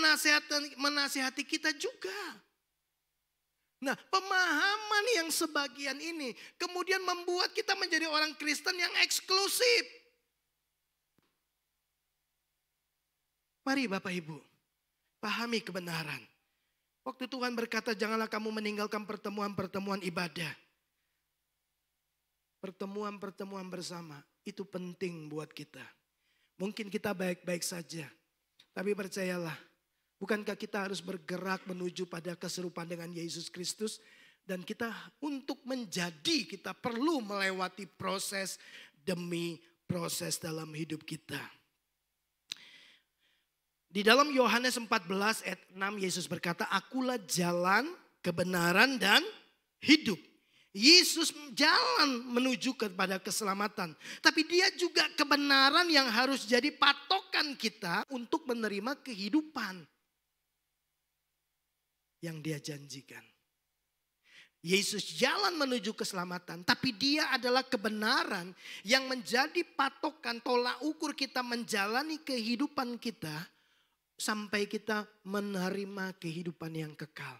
menasihati kita juga. Nah, pemahaman yang sebagian ini kemudian membuat kita menjadi orang Kristen yang eksklusif. Mari Bapak Ibu, pahami kebenaran. Waktu Tuhan berkata, janganlah kamu meninggalkan pertemuan-pertemuan ibadah. Pertemuan-pertemuan bersama, itu penting buat kita. Mungkin kita baik-baik saja, tapi percayalah, bukankah kita harus bergerak menuju pada keserupaan dengan Yesus Kristus? Dan kita untuk menjadi, kita perlu melewati proses demi proses dalam hidup kita. Di dalam Yohanes 14 ayat 6 Yesus berkata, akulah jalan, kebenaran dan hidup. Yesus jalan menuju kepada keselamatan. Tapi dia juga kebenaran yang harus jadi patokan kita untuk menerima kehidupan yang dia janjikan. Yesus jalan menuju keselamatan, tapi dia adalah kebenaran yang menjadi patokan tolak ukur kita menjalani kehidupan kita sampai kita menerima kehidupan yang kekal.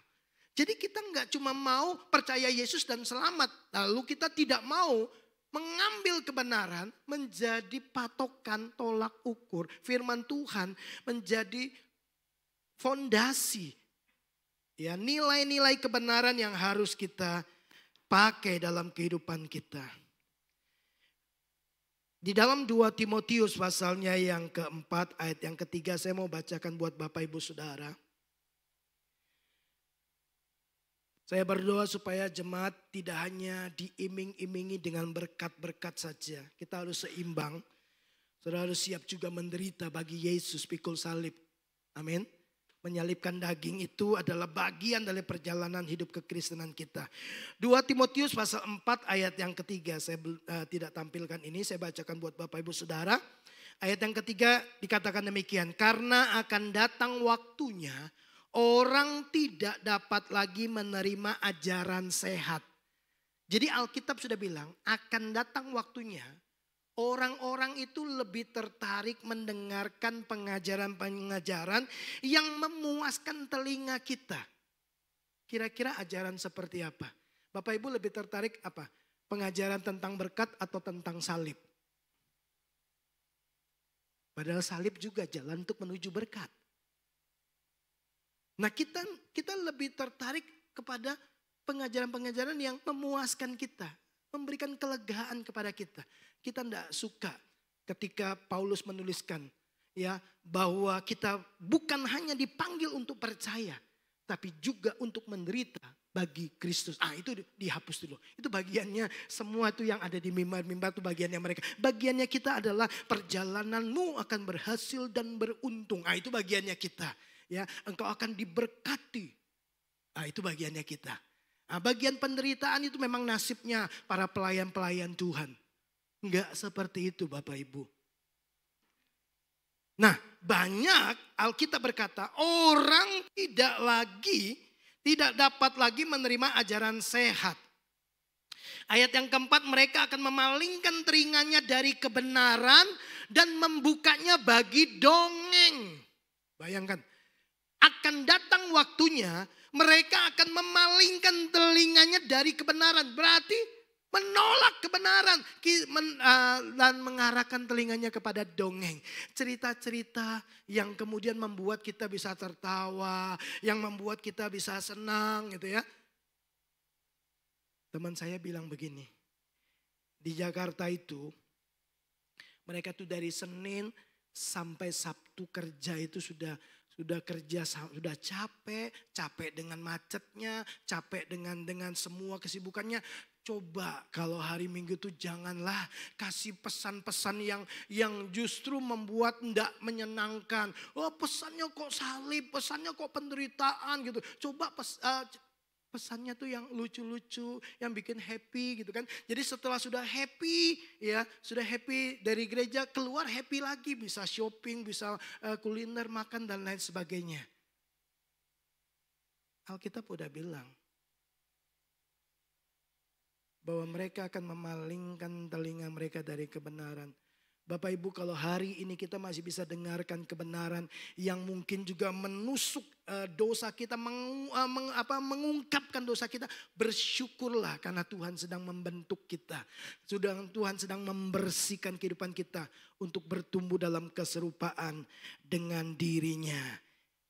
Jadi kita nggak cuma mau percaya Yesus dan selamat, lalu kita tidak mau mengambil kebenaran menjadi patokan tolak ukur. Firman Tuhan menjadi fondasi. Ya, nilai-nilai kebenaran yang harus kita pakai dalam kehidupan kita. Di dalam 2 Timotius pasalnya yang keempat ayat yang ketiga saya mau bacakan buat Bapak Ibu Saudara. Saya berdoa supaya jemaat tidak hanya diiming-imingi dengan berkat-berkat saja. Kita harus seimbang. Saudara harus siap juga menderita bagi Yesus pikul salib. Amin. Menyalibkan daging itu adalah bagian dari perjalanan hidup kekristenan kita. 2 Timotius pasal 4 ayat yang ketiga. Saya tidak tampilkan ini, saya bacakan buat Bapak Ibu Saudara. Ayat yang ketiga dikatakan demikian. Karena akan datang waktunya orang tidak dapat lagi menerima ajaran sehat. Jadi Alkitab sudah bilang akan datang waktunya. Orang-orang itu lebih tertarik mendengarkan pengajaran-pengajaran yang memuaskan telinga kita. Kira-kira ajaran seperti apa? Bapak Ibu lebih tertarik apa? Pengajaran tentang berkat atau tentang salib? Padahal salib juga jalan untuk menuju berkat. Nah kita lebih tertarik kepada pengajaran-pengajaran yang memuaskan kita. Memberikan kelegaan kepada kita. Kita tidak suka ketika Paulus menuliskan ya bahwa kita bukan hanya dipanggil untuk percaya, tapi juga untuk menderita bagi Kristus. Itu dihapus dulu. Itu bagiannya semua itu yang ada di mimbar-mimbar itu bagiannya mereka. Bagiannya kita adalah perjalananmu akan berhasil dan beruntung. Itu bagiannya kita. Ya, engkau akan diberkati. Itu bagiannya kita. Bagian penderitaan itu memang nasibnya para pelayan-pelayan Tuhan. Enggak seperti itu Bapak Ibu. Nah, banyak Alkitab berkata orang tidak dapat lagi menerima ajaran sehat. Ayat yang keempat, mereka akan memalingkan telinganya dari kebenaran dan membukanya bagi dongeng. Bayangkan, akan datang waktunya mereka akan memalingkan telinganya dari kebenaran. Berarti menolak kebenaran dan mengarahkan telinganya kepada dongeng. Cerita-cerita yang kemudian membuat kita bisa tertawa, yang membuat kita bisa senang gitu ya. Teman saya bilang begini, di Jakarta itu mereka tuh dari Senin sampai Sabtu kerja itu sudah kerja, sudah capek dengan macetnya, capek dengan semua kesibukannya. Coba kalau hari Minggu itu janganlah kasih pesan-pesan yang justru membuat tidak menyenangkan. Pesannya kok salib, pesannya kok penderitaan gitu. Coba pesannya tuh yang lucu-lucu, yang bikin happy gitu kan. Jadi setelah sudah happy dari gereja, keluar happy lagi. Bisa shopping, bisa kuliner, makan dan lain sebagainya. Alkitab udah bilang bahwa mereka akan memalingkan telinga mereka dari kebenaran. Bapak Ibu, kalau hari ini kita masih bisa dengarkan kebenaran yang mungkin juga menusuk dosa kita, mengungkapkan dosa kita, bersyukurlah karena Tuhan sedang membentuk kita. Tuhan sedang membersihkan kehidupan kita untuk bertumbuh dalam keserupaan dengan dirinya.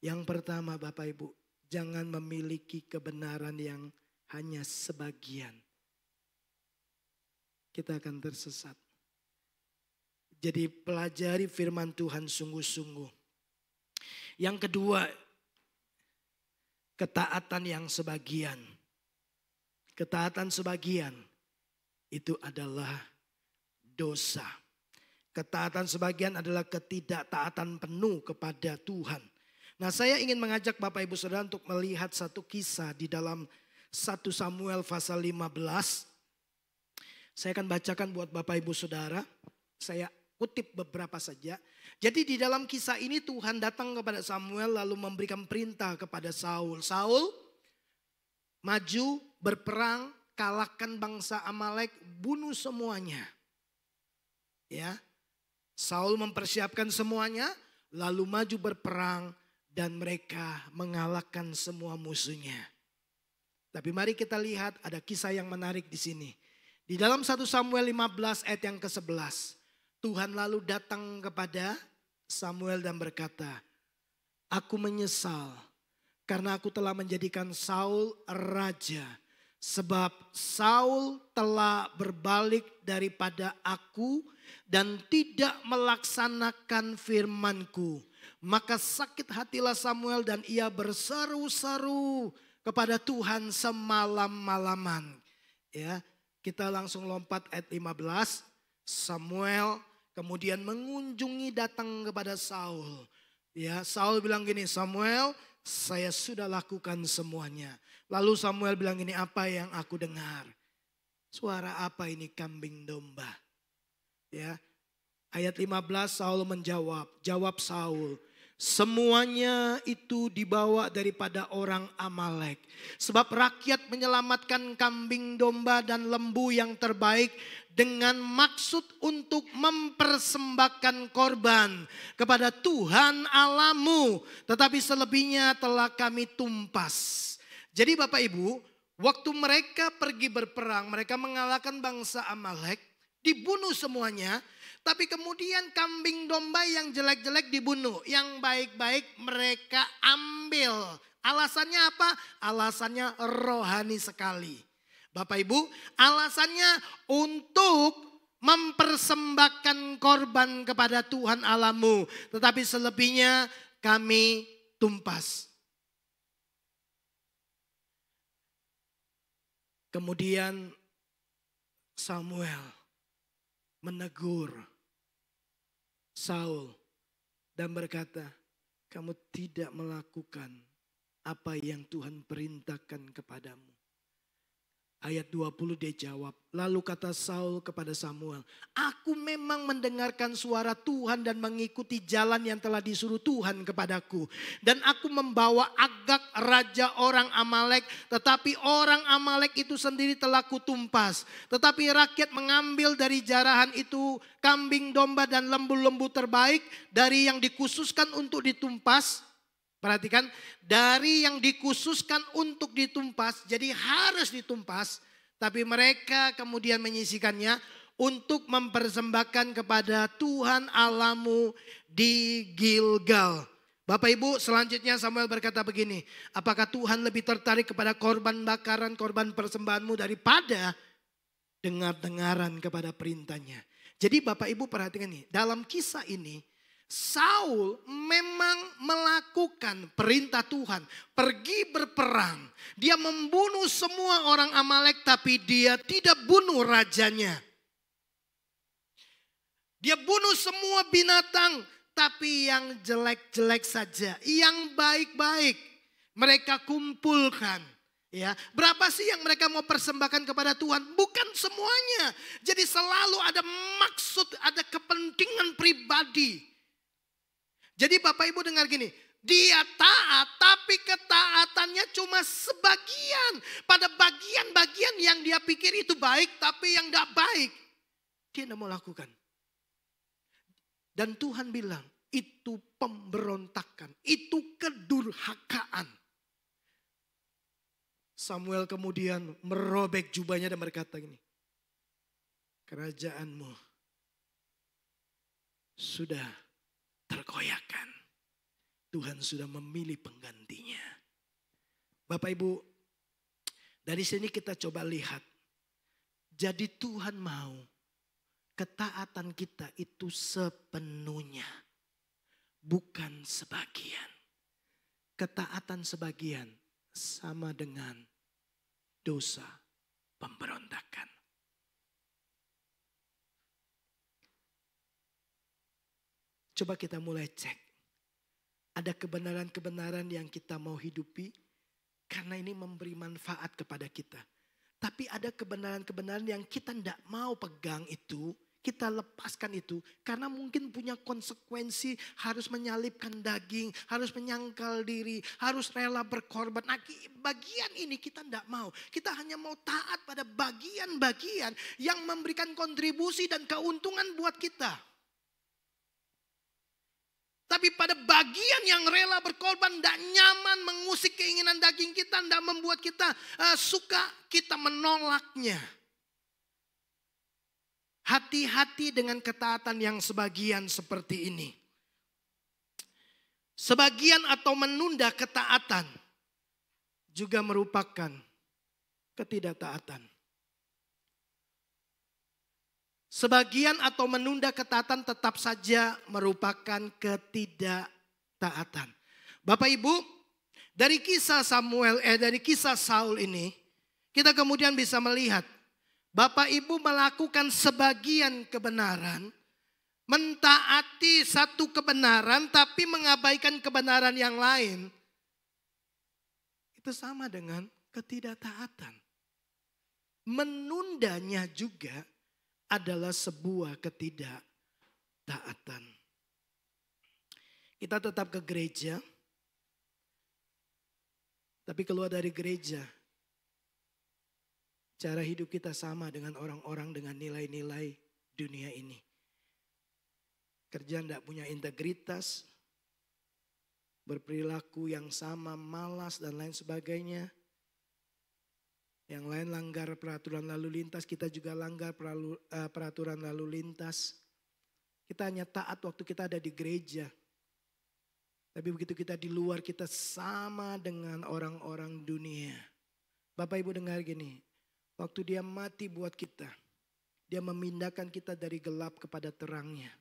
Yang pertama Bapak Ibu, jangan memiliki kebenaran yang hanya sebagian. Kita akan tersesat. Jadi pelajari firman Tuhan sungguh-sungguh. Yang kedua, ketaatan yang sebagian. Ketaatan sebagian itu adalah dosa. Ketaatan sebagian adalah ketidaktaatan penuh kepada Tuhan. Nah, saya ingin mengajak Bapak Ibu Saudara untuk melihat satu kisah di dalam 1 Samuel pasal 15. Saya akan bacakan buat Bapak Ibu Saudara. Saya kutip beberapa saja. Jadi di dalam kisah ini Tuhan datang kepada Samuel lalu memberikan perintah kepada Saul. Saul, maju berperang, kalahkan bangsa Amalek, bunuh semuanya. Ya. Saul mempersiapkan semuanya, lalu maju berperang dan mereka mengalahkan semua musuhnya. Tapi mari kita lihat ada kisah yang menarik di sini. Di dalam 1 Samuel 15 ayat yang ke-11. Tuhan lalu datang kepada Samuel dan berkata, aku menyesal karena aku telah menjadikan Saul raja. Sebab Saul telah berbalik daripada aku dan tidak melaksanakan firmanku. Maka sakit hatilah Samuel dan ia berseru-seru kepada Tuhan semalam-malaman. Ya, kita langsung lompat ayat 15. Samuel kemudian mengunjungi datang kepada Saul. Ya, Saul bilang gini, Samuel, saya sudah lakukan semuanya. Lalu Samuel bilang gini, apa yang aku dengar? Suara apa ini, kambing domba? Ya. Ayat 15 Saul menjawab, jawab Saul, semuanya itu dibawa daripada orang Amalek. Sebab rakyat menyelamatkan kambing domba dan lembu yang terbaik dengan maksud untuk mempersembahkan korban kepada Tuhan Allahmu. Tetapi selebihnya telah kami tumpas. Jadi Bapak Ibu, waktu mereka pergi berperang, mereka mengalahkan bangsa Amalek, dibunuh semuanya. Tapi kemudian kambing domba yang jelek-jelek dibunuh. Yang baik-baik mereka ambil. Alasannya apa? Alasannya rohani sekali. Bapak Ibu, alasannya untuk mempersembahkan korban kepada Tuhan Allahmu. Tetapi selebihnya kami tumpas. Kemudian Samuel menegur Saul dan berkata, kamu tidak melakukan apa yang Tuhan perintahkan kepadamu. Ayat 20 dia jawab, lalu kata Saul kepada Samuel, aku memang mendengarkan suara Tuhan dan mengikuti jalan yang telah disuruh Tuhan kepadaku. Dan aku membawa Agag raja orang Amalek, tetapi orang Amalek itu sendiri telah kutumpas. Tetapi rakyat mengambil dari jarahan itu kambing domba dan lembu-lembu terbaik dari yang dikhususkan untuk ditumpas. Perhatikan, dari yang dikhususkan untuk ditumpas, jadi harus ditumpas. Tapi mereka kemudian menyisihkannya untuk mempersembahkan kepada Tuhan Allahmu di Gilgal. Bapak Ibu, selanjutnya Samuel berkata begini, apakah Tuhan lebih tertarik kepada korban bakaran, korban persembahanmu daripada dengar-dengaran kepada perintahnya. Jadi Bapak Ibu perhatikan nih, dalam kisah ini, Saul memang melakukan perintah Tuhan. Pergi berperang. Dia membunuh semua orang Amalek tapi dia tidak bunuh rajanya. Dia bunuh semua binatang tapi yang jelek-jelek saja. Yang baik-baik mereka kumpulkan. Ya, berapa sih yang mereka mau persembahkan kepada Tuhan? Bukan semuanya. Jadi selalu ada maksud, ada kepentingan pribadi. Jadi Bapak Ibu dengar gini, Dia taat, tapi ketaatannya cuma sebagian. Pada bagian-bagian yang dia pikir itu baik, tapi yang tidak baik, dia tidak mau lakukan. Dan Tuhan bilang, itu pemberontakan, itu kedurhakaan. Samuel kemudian merobek jubahnya dan berkata gini, kerajaanmu sudah terkoyakkan. Tuhan sudah memilih penggantinya. Bapak Ibu, dari sini kita coba lihat. Jadi Tuhan mau ketaatan kita itu sepenuhnya. Bukan sebagian. Ketaatan sebagian sama dengan dosa pemberontakan. Coba kita mulai cek. Ada kebenaran-kebenaran yang kita mau hidupi karena ini memberi manfaat kepada kita. Tapi ada kebenaran-kebenaran yang kita tidak mau pegang itu, kita lepaskan itu. Karena mungkin punya konsekuensi harus menyalipkan daging, harus menyangkal diri, harus rela berkorban. Nah, bagian ini kita tidak mau. Kita hanya mau taat pada bagian-bagian yang memberikan kontribusi dan keuntungan buat kita. Tapi pada bagian yang rela berkorban, tidak nyaman, mengusik keinginan daging kita, tidak membuat kita suka, kita menolaknya. Hati-hati dengan ketaatan yang sebagian seperti ini. Sebagian atau menunda ketaatan juga merupakan ketidaktaatan. Sebagian atau menunda ketaatan tetap saja merupakan ketidaktaatan. Bapak Ibu, dari kisah Saul ini, kita kemudian bisa melihat Bapak Ibu melakukan sebagian kebenaran, mentaati satu kebenaran tapi mengabaikan kebenaran yang lain. Itu sama dengan ketidaktaatan. Menundanya juga adalah sebuah ketidaktaatan. Kita tetap ke gereja, tapi keluar dari gereja, cara hidup kita sama dengan orang-orang dengan nilai-nilai dunia ini. Kerja tidak punya integritas, berperilaku yang sama, malas dan lain sebagainya. Yang lain langgar peraturan lalu lintas, kita juga langgar peraturan lalu lintas. Kita hanya taat waktu kita ada di gereja. Tapi begitu kita di luar, kita sama dengan orang-orang dunia. Bapak Ibu dengar gini, waktu dia mati buat kita, dia memindahkan kita dari gelap kepada terangnya.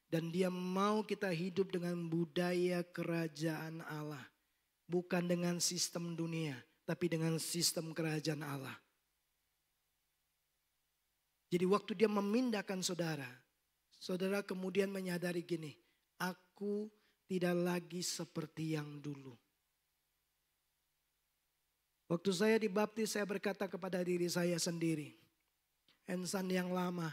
Dan dia mau kita hidup dengan budaya kerajaan Allah. Bukan dengan sistem dunia, tapi dengan sistem kerajaan Allah. Jadi waktu dia memindahkan saudara, saudara kemudian menyadari gini, aku tidak lagi seperti yang dulu. Waktu saya dibaptis, saya berkata kepada diri saya sendiri, insan yang lama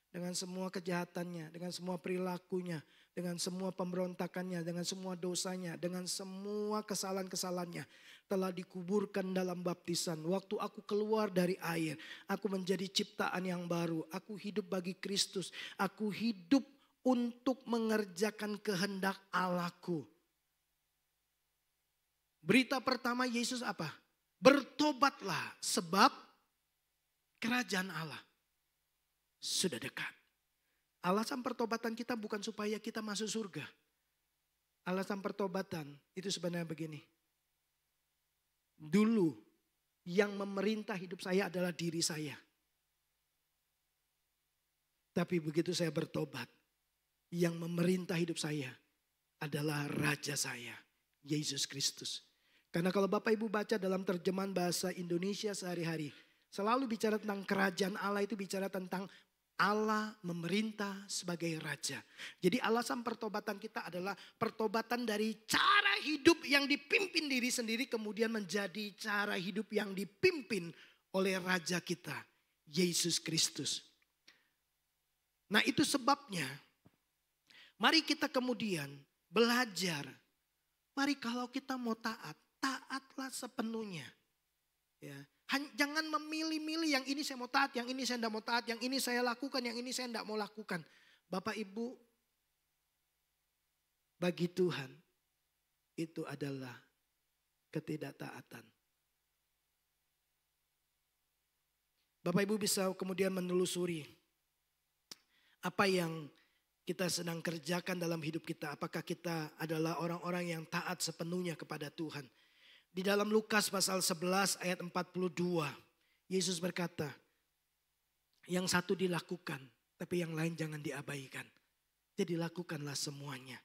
dengan semua kejahatannya, dengan semua perilakunya, dengan semua pemberontakannya, dengan semua dosanya, dengan semua kesalahan-kesalahannya telah dikuburkan dalam baptisan. Waktu aku keluar dari air, aku menjadi ciptaan yang baru. Aku hidup bagi Kristus. Aku hidup untuk mengerjakan kehendak Allahku. Berita pertama Yesus apa? Bertobatlah sebab kerajaan Allah sudah dekat. Alasan pertobatan kita bukan supaya kita masuk surga. Alasan pertobatan itu sebenarnya begini. Dulu yang memerintah hidup saya adalah diri saya. Tapi begitu saya bertobat, yang memerintah hidup saya adalah Raja saya, Yesus Kristus. Karena kalau Bapak Ibu baca dalam terjemahan bahasa Indonesia sehari-hari, selalu bicara tentang kerajaan Allah, itu bicara tentang Allah memerintah sebagai raja. Jadi alasan pertobatan kita adalah pertobatan dari cara hidup yang dipimpin diri sendiri kemudian menjadi cara hidup yang dipimpin oleh raja kita, Yesus Kristus. Nah itu sebabnya mari kita kemudian belajar Mari kalau kita mau taat, taatlah sepenuhnya. Ya. Jangan memilih-milih yang ini saya mau taat, yang ini saya tidak mau taat, yang ini saya lakukan, yang ini saya tidak mau lakukan. Bapak Ibu, bagi Tuhan itu adalah ketidaktaatan. Bapak Ibu bisa kemudian menelusuri apa yang kita sedang kerjakan dalam hidup kita. Apakah kita adalah orang-orang yang taat sepenuhnya kepada Tuhan. Di dalam Lukas pasal 11 ayat 42, Yesus berkata, yang satu dilakukan, tapi yang lain jangan diabaikan. Jadi lakukanlah semuanya.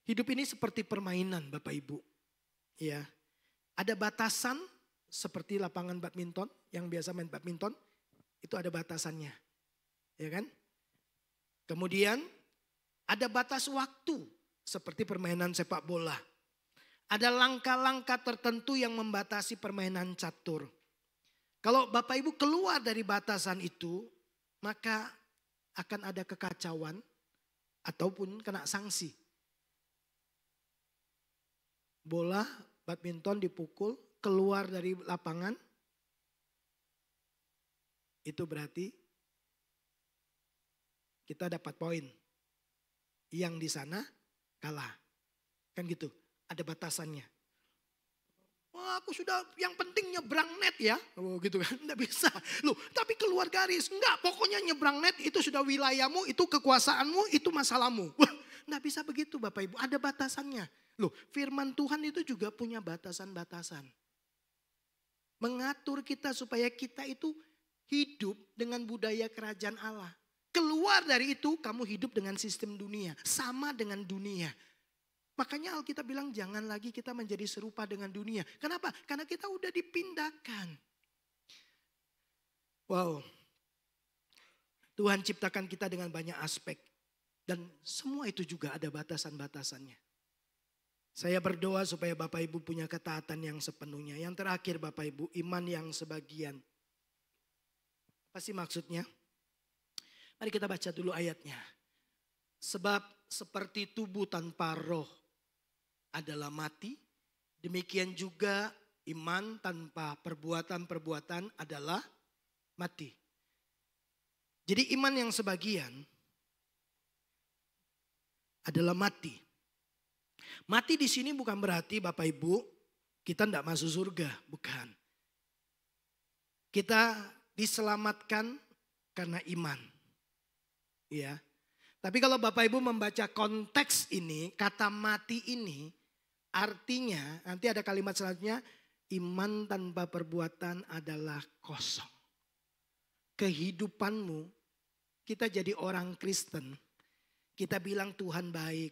Hidup ini seperti permainan Bapak Ibu. Ya, ada batasan seperti lapangan badminton, yang biasa main badminton, itu ada batasannya. Ya kan? Kemudian ada batas waktu seperti permainan sepak bola. Ada langkah-langkah tertentu yang membatasi permainan catur. Kalau Bapak Ibu keluar dari batasan itu, maka akan ada kekacauan ataupun kena sanksi. Bola badminton dipukul, keluar dari lapangan, itu berarti kita dapat poin. Yang di sana kalah. Kan gitu. Ada batasannya. Wah, aku sudah yang penting nyebrang net ya. Oh, gitu kan. Nggak bisa. Loh, tapi keluar garis. Enggak, pokoknya nyebrang net itu sudah wilayahmu, itu kekuasaanmu, itu masalahmu. Wah, nggak bisa begitu Bapak Ibu. Ada batasannya. Loh, firman Tuhan itu juga punya batasan-batasan. Mengatur kita supaya kita itu hidup dengan budaya kerajaan Allah. Keluar dari itu kamu hidup dengan sistem dunia. Sama dengan dunia. Makanya Alkitab bilang jangan lagi kita menjadi serupa dengan dunia. Kenapa? Karena kita udah dipindahkan. Wow. Tuhan ciptakan kita dengan banyak aspek. Dan semua itu juga ada batasan-batasannya. Saya berdoa supaya Bapak Ibu punya ketaatan yang sepenuhnya. Yang terakhir Bapak Ibu, iman yang sebagian. Apa sih maksudnya? Mari kita baca dulu ayatnya. Sebab seperti tubuh tanpa roh adalah mati, demikian juga iman tanpa perbuatan-perbuatan adalah mati. Jadi iman yang sebagian adalah mati. Mati di sini bukan berarti Bapak Ibu kita tidak masuk surga, bukan. Kita diselamatkan karena iman. Ya. Tapi kalau Bapak Ibu membaca konteks ini, kata mati ini artinya nanti ada kalimat selanjutnya, iman tanpa perbuatan adalah kosong. Kehidupanmu, kita jadi orang Kristen, kita bilang Tuhan baik,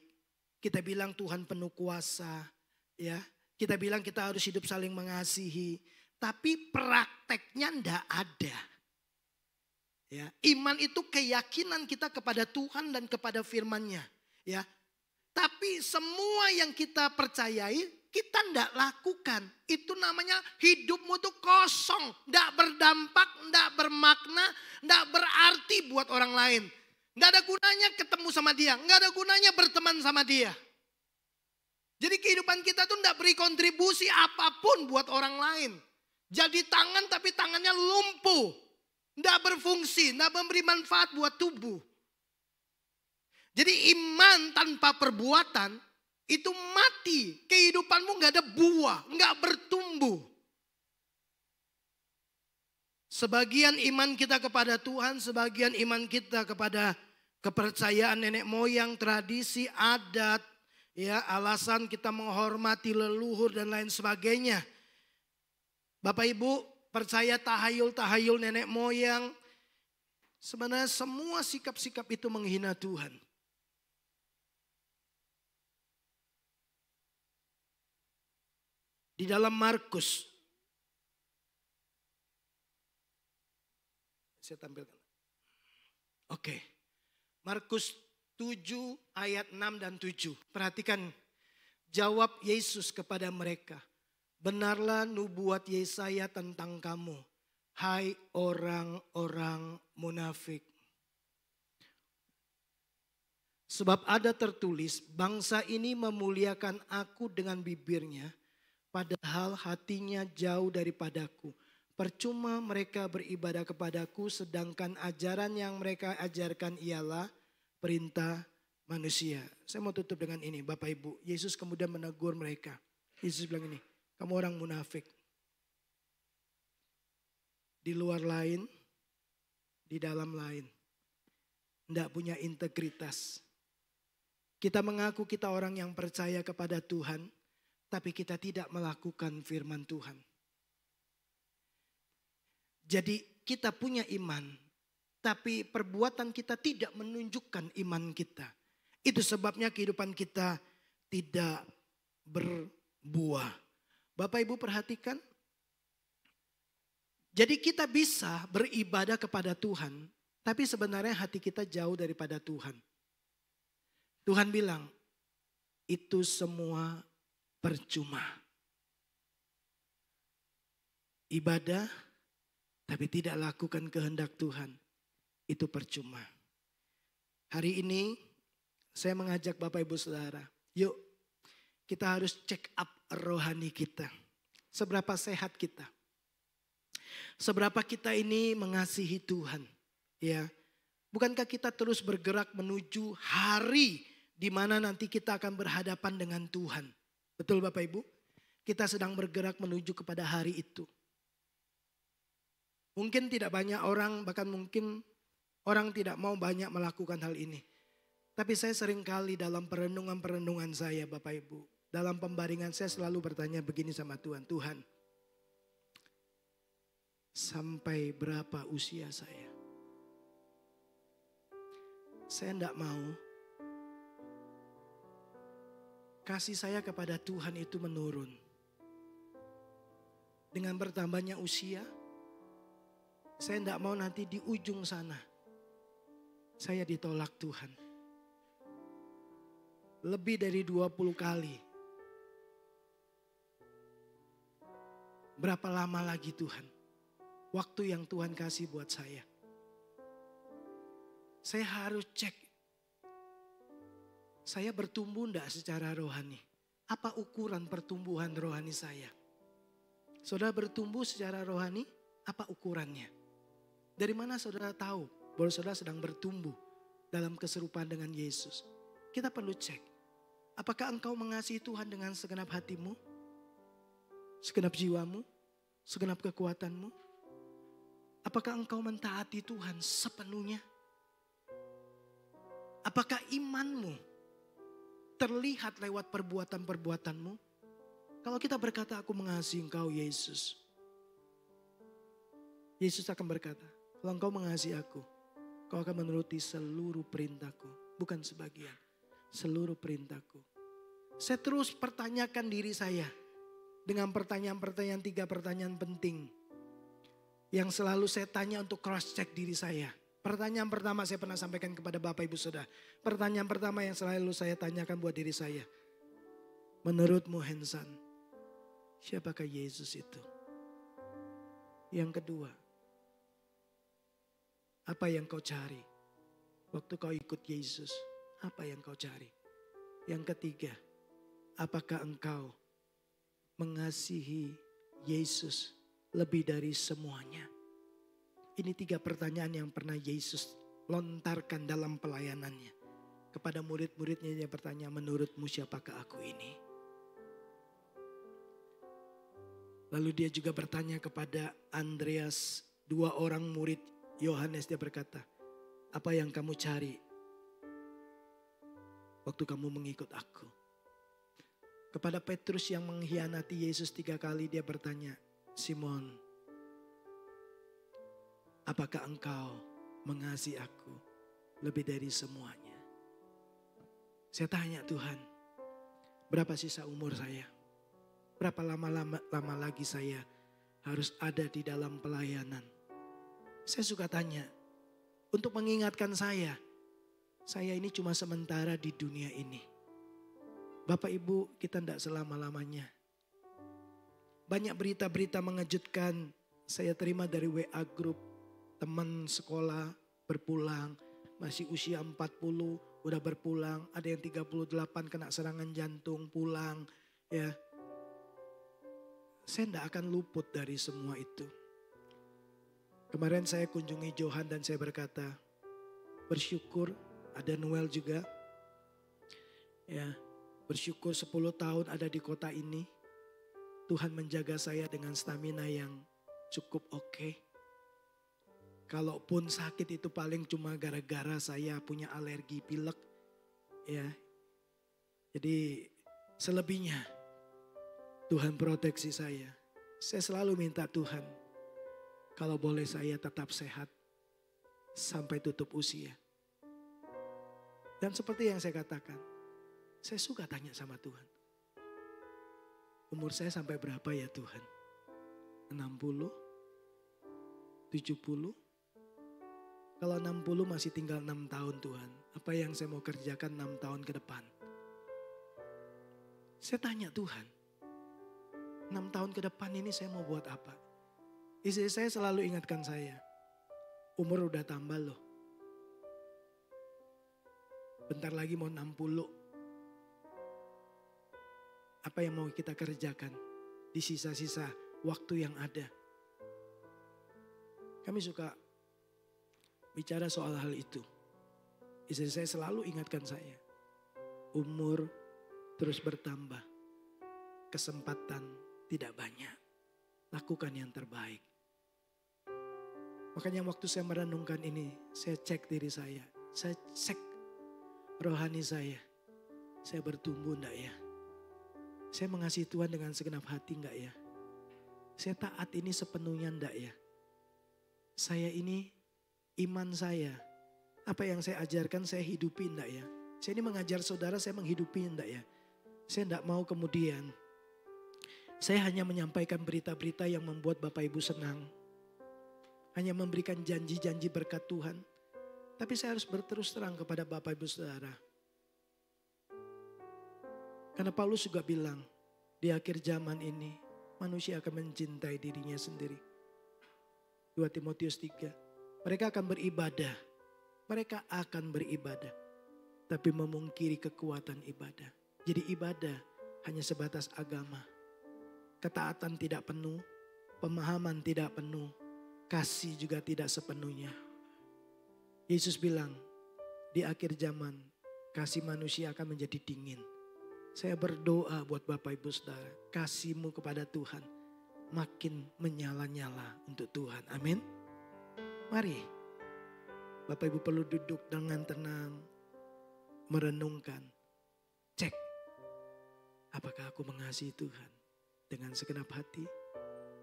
kita bilang Tuhan penuh kuasa, ya. Kita bilang kita harus hidup saling mengasihi, tapi prakteknya ndak ada. Ya, iman itu keyakinan kita kepada Tuhan dan kepada firman-Nya, ya. Tapi semua yang kita percayai kita tidak lakukan. Itu namanya hidupmu tuh kosong, tidak berdampak, tidak bermakna, tidak berarti buat orang lain. Tidak ada gunanya ketemu sama dia, tidak ada gunanya berteman sama dia. Jadi kehidupan kita tuh tidak beri kontribusi apapun buat orang lain. Jadi tangan tapi tangannya lumpuh. Tidak berfungsi, tidak memberi manfaat buat tubuh. Jadi iman tanpa perbuatan itu mati. Kehidupanmu nggak ada buah, nggak bertumbuh. Sebagian iman kita kepada Tuhan, sebagian iman kita kepada kepercayaan nenek moyang, tradisi, adat, ya, alasan kita menghormati leluhur dan lain sebagainya. Bapak Ibu, percaya tahayul-tahayul nenek moyang. Sebenarnya semua sikap-sikap itu menghina Tuhan. Di dalam Markus. Saya tampilkan. Oke. Markus 7 ayat 6 dan 7. Perhatikan jawab Yesus kepada mereka. Benarlah nubuat Yesaya tentang kamu, hai orang-orang munafik. Sebab ada tertulis, bangsa ini memuliakan aku dengan bibirnya, padahal hatinya jauh daripadaku. Percuma mereka beribadah kepadaku, sedangkan ajaran yang mereka ajarkan ialah perintah manusia. Saya mau tutup dengan ini, Bapak Ibu. Yesus kemudian menegur mereka. Yesus bilang ini, kamu orang munafik. Di luar lain, di dalam lain. Tidak punya integritas. Kita mengaku kita orang yang percaya kepada Tuhan, tapi kita tidak melakukan firman Tuhan. Jadi kita punya iman, tapi perbuatan kita tidak menunjukkan iman kita. Itu sebabnya kehidupan kita tidak berbuah. Bapak Ibu perhatikan, jadi kita bisa beribadah kepada Tuhan, tapi sebenarnya hati kita jauh daripada Tuhan. Tuhan bilang, itu semua percuma. Ibadah, tapi tidak lakukan kehendak Tuhan, itu percuma. Hari ini, saya mengajak Bapak Ibu Saudara, yuk kita harus check up rohani kita. Seberapa sehat kita. Seberapa kita ini mengasihi Tuhan. Ya, bukankah kita terus bergerak menuju hari di mana nanti kita akan berhadapan dengan Tuhan. Betul Bapak Ibu? Kita sedang bergerak menuju kepada hari itu. Mungkin tidak banyak orang, bahkan mungkin orang tidak mau banyak melakukan hal ini. Tapi saya seringkali dalam perenungan-perenungan saya Bapak Ibu. Dalam pembaringan saya selalu bertanya begini sama Tuhan. Tuhan, sampai berapa usia saya? Saya tidak mau kasih saya kepada Tuhan itu menurun. Dengan bertambahnya usia, saya tidak mau nanti di ujung sana, saya ditolak Tuhan. Lebih dari 20 kali. Berapa lama lagi Tuhan? Waktu yang Tuhan kasih buat saya. Saya harus cek. Saya bertumbuh enggak secara rohani? Apa ukuran pertumbuhan rohani saya? Saudara bertumbuh secara rohani, apa ukurannya? Dari mana saudara tahu bahwa saudara sedang bertumbuh dalam keserupaan dengan Yesus? Kita perlu cek. Apakah engkau mengasihi Tuhan dengan segenap hatimu? Segenap jiwamu? Segenap kekuatanmu? Apakah engkau mentaati Tuhan sepenuhnya? Apakah imanmu terlihat lewat perbuatan-perbuatanmu? Kalau kita berkata aku mengasihi engkau Yesus. Yesus akan berkata, kalau engkau mengasihi aku, kau akan menuruti seluruh perintahku. Bukan sebagian, seluruh perintahku. Saya terus pertanyakan diri saya. Dengan pertanyaan-pertanyaan, 3 pertanyaan penting. Yang selalu saya tanya untuk cross check diri saya. Pertanyaan pertama saya pernah sampaikan kepada Bapak Ibu Saudara. Pertanyaan pertama yang selalu saya tanyakan buat diri saya. Menurutmu Hensan, siapakah Yesus itu? Yang kedua, apa yang kau cari? Waktu kau ikut Yesus, apa yang kau cari? Yang ketiga, apakah engkau mengasihi Yesus lebih dari semuanya? Ini 3 pertanyaan yang pernah Yesus lontarkan dalam pelayanannya. Kepada murid-muridnya dia bertanya, menurutmu siapakah aku ini? Lalu dia juga bertanya kepada Andreas, 2 orang murid Yohanes, dia berkata, apa yang kamu cari waktu kamu mengikut aku? Kepada Petrus yang mengkhianati Yesus 3 kali dia bertanya, Simon, apakah engkau mengasihi aku lebih dari semuanya? Saya tanya Tuhan, berapa sisa umur saya? Berapa lama lagi saya harus ada di dalam pelayanan? Saya suka tanya, untuk mengingatkan saya ini cuma sementara di dunia ini. Bapak Ibu, kita tidak selama-lamanya. Banyak berita-berita mengejutkan saya terima dari WA group teman sekolah berpulang. masih usia 40 udah berpulang. Ada yang 38 kena serangan jantung pulang. Ya, saya tidak akan luput dari semua itu. Kemarin saya kunjungi Johan dan saya berkata, bersyukur ada Noel juga. Ya, bersyukur 10 tahun ada di kota ini. Tuhan menjaga saya dengan stamina yang cukup oke. Kalaupun sakit itu paling cuma gara-gara saya punya alergi pilek. Ya. Jadi selebihnya Tuhan proteksi saya. Saya selalu minta Tuhan, kalau boleh saya tetap sehat sampai tutup usia. Dan seperti yang saya katakan, saya suka tanya sama Tuhan. Umur saya sampai berapa ya Tuhan? 60? 70? Kalau 60 masih tinggal 6 tahun Tuhan. Apa yang saya mau kerjakan 6 tahun ke depan? Saya tanya Tuhan, 6 tahun ke depan ini saya mau buat apa? Istri saya selalu ingatkan saya, umur udah tambah loh. Bentar lagi mau 60. Apa yang mau kita kerjakan di sisa-sisa waktu yang ada? Kami suka bicara soal hal itu. Istri saya selalu ingatkan saya, umur terus bertambah, kesempatan tidak banyak, lakukan yang terbaik. Makanya waktu saya merenungkan ini, saya cek diri saya cek rohani saya bertumbuh enggak ya? Saya mengasihi Tuhan dengan segenap hati enggak ya? Saya taat ini sepenuhnya enggak ya? Saya ini, iman saya, apa yang saya ajarkan saya hidupi enggak ya? Saya ini mengajar saudara, saya menghidupi enggak ya? Saya enggak mau kemudian saya hanya menyampaikan berita-berita yang membuat Bapak Ibu senang. Hanya memberikan janji-janji berkat Tuhan. Tapi saya harus berterus terang kepada Bapak Ibu Saudara. Karena Paulus juga bilang, di akhir zaman ini manusia akan mencintai dirinya sendiri. 2 Timotius 3. Mereka akan beribadah. Mereka akan beribadah. Tapi memungkiri kekuatan ibadah. Jadi ibadah hanya sebatas agama. Ketaatan tidak penuh. Pemahaman tidak penuh. Kasih juga tidak sepenuhnya. Yesus bilang, di akhir zaman kasih manusia akan menjadi dingin. Saya berdoa buat Bapak Ibu Saudara, kasihmu kepada Tuhan makin menyala-nyala untuk Tuhan. Amin. Mari, Bapak Ibu perlu duduk dengan tenang, merenungkan, cek apakah aku mengasihi Tuhan dengan segenap hati,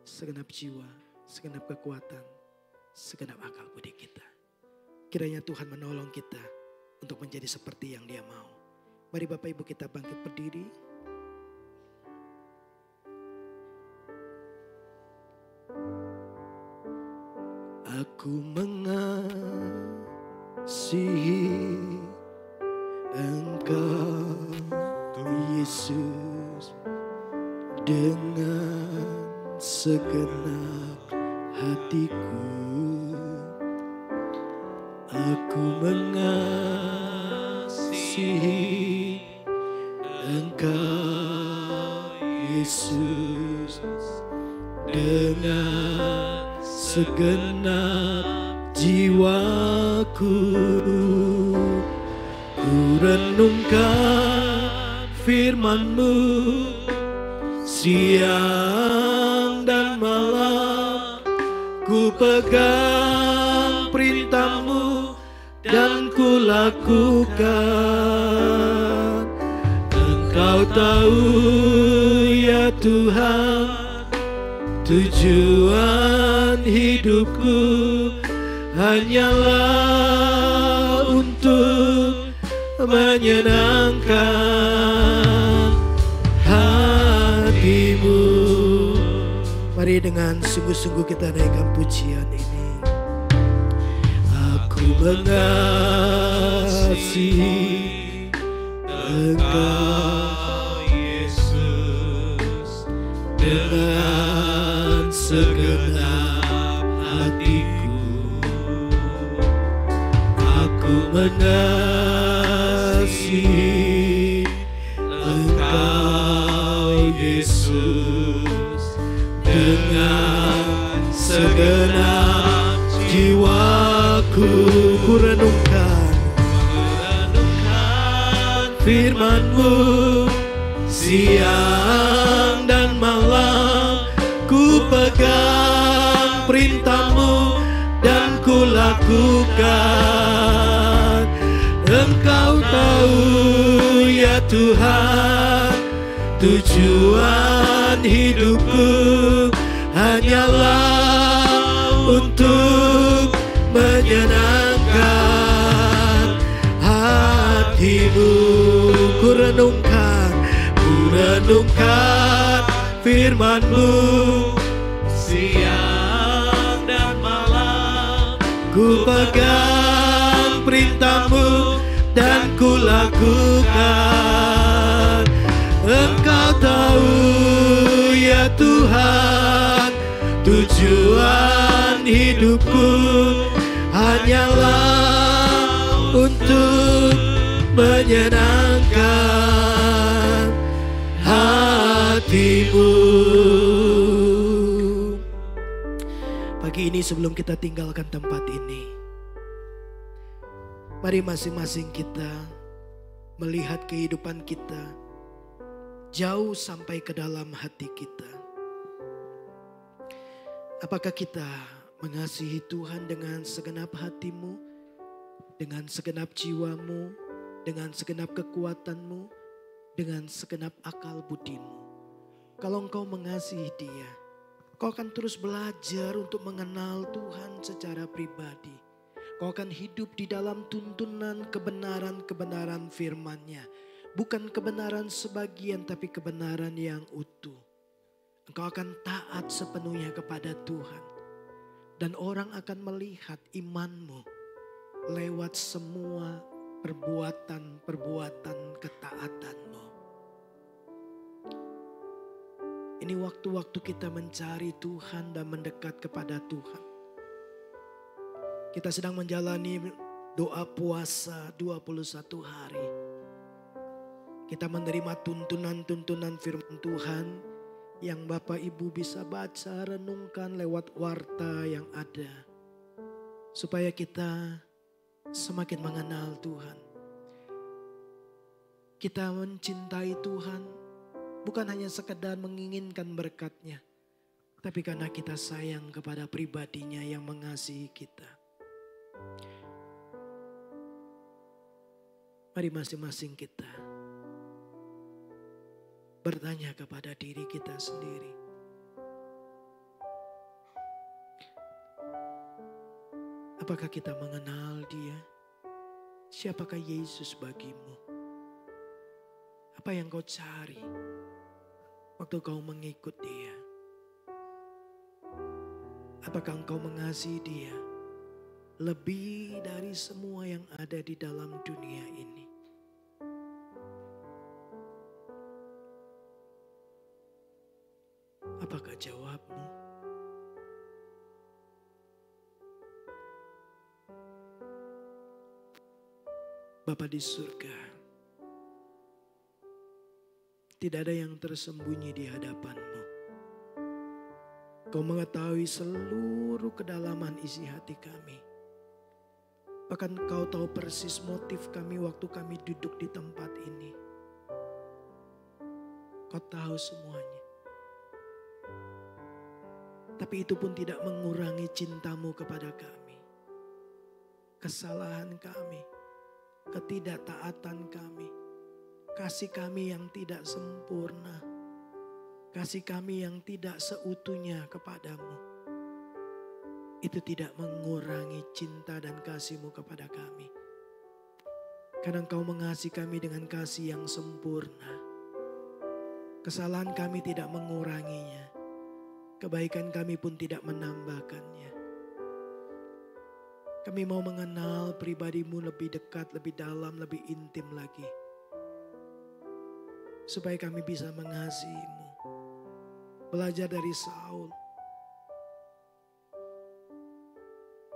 segenap jiwa, segenap kekuatan, segenap akal budi kita. Kiranya Tuhan menolong kita untuk menjadi seperti yang Dia mau. Mari Bapak Ibu kita bangkit berdiri. Aku mengasihi Engkau Yesus dengan segenap hatiku. Aku mengasihi Engkau Yesus dengan segenap jiwaku. Ku renungkan firman-Mu siang dan malam. Ku pegang perintah-Mu dan ku lakukan. Engkau tahu ya Tuhan, tujuan hidupku hanyalah untuk menyenangkan hati-Mu. Mari dengan sungguh-sungguh kita naikkan pujian ini. Aku mengasihi Engkau Yesus dengan segenap hatiku. Aku mengasihi Engkau Yesus dengan segenap jiwaku. Ku renungkan firman-Mu siang dan malam, ku pegang perintah-Mu dan ku lakukan. Engkau tahu ya Tuhan, tujuan hidupku hanyalah untuk menyenangkan hati-Mu. ku renungkan firman-Mu siang dan malam, ku pegang perintah-Mu dan ku lakukan. Engkau tahu ya Tuhan, tujuan hidupku hanyalah untuk menyenangkan hati-Mu. Pagi ini sebelum kita tinggalkan tempat ini, mari masing-masing kita melihat kehidupan kita jauh sampai ke dalam hati kita. Apakah kita mengasihi Tuhan dengan segenap hatimu, dengan segenap jiwamu, dengan segenap kekuatanmu, dengan segenap akal budimu? Kalau engkau mengasihi Dia, kau akan terus belajar untuk mengenal Tuhan secara pribadi. Kau akan hidup di dalam tuntunan kebenaran-kebenaran firman-Nya. Bukan kebenaran sebagian, tapi kebenaran yang utuh. Engkau akan taat sepenuhnya kepada Tuhan. Dan orang akan melihat imanmu lewat semua perbuatan ketaatanmu. Ini waktu-waktu kita mencari Tuhan dan mendekat kepada Tuhan. Kita sedang menjalani doa puasa 21 hari. Kita menerima tuntunan-tuntunan firman Tuhan yang Bapak Ibu bisa baca, renungkan lewat warta yang ada. Supaya kita semakin mengenal Tuhan. Kita mencintai Tuhan bukan hanya sekedar menginginkan berkat-Nya, tapi karena kita sayang kepada pribadinya yang mengasihi kita. Mari masing-masing kita bertanya kepada diri kita sendiri. Apakah kita mengenal Dia? Siapakah Yesus bagimu? Apa yang kau cari waktu kau mengikut Dia? Apakah engkau mengasihi Dia lebih dari semua yang ada di dalam dunia ini? Apakah jawabmu? Bapa di surga, tidak ada yang tersembunyi di hadapan-Mu. Kau mengetahui seluruh kedalaman isi hati kami. Bahkan Kau tahu persis motif kami waktu kami duduk di tempat ini. Kau tahu semuanya. Tapi itu pun tidak mengurangi cinta-Mu kepada kami. Kesalahan kami, ketidaktaatan kami, kasih kami yang tidak sempurna, kasih kami yang tidak seutuhnya kepadamu, itu tidak mengurangi cinta dan kasih-Mu kepada kami. Karena Engkau mengasihi kami dengan kasih yang sempurna. Kesalahan kami tidak menguranginya, kebaikan kami pun tidak menambahkannya. Kami mau mengenal pribadi-Mu lebih dekat, lebih dalam, lebih intim lagi. Supaya kami bisa mengasihi-Mu. Belajar dari Saul.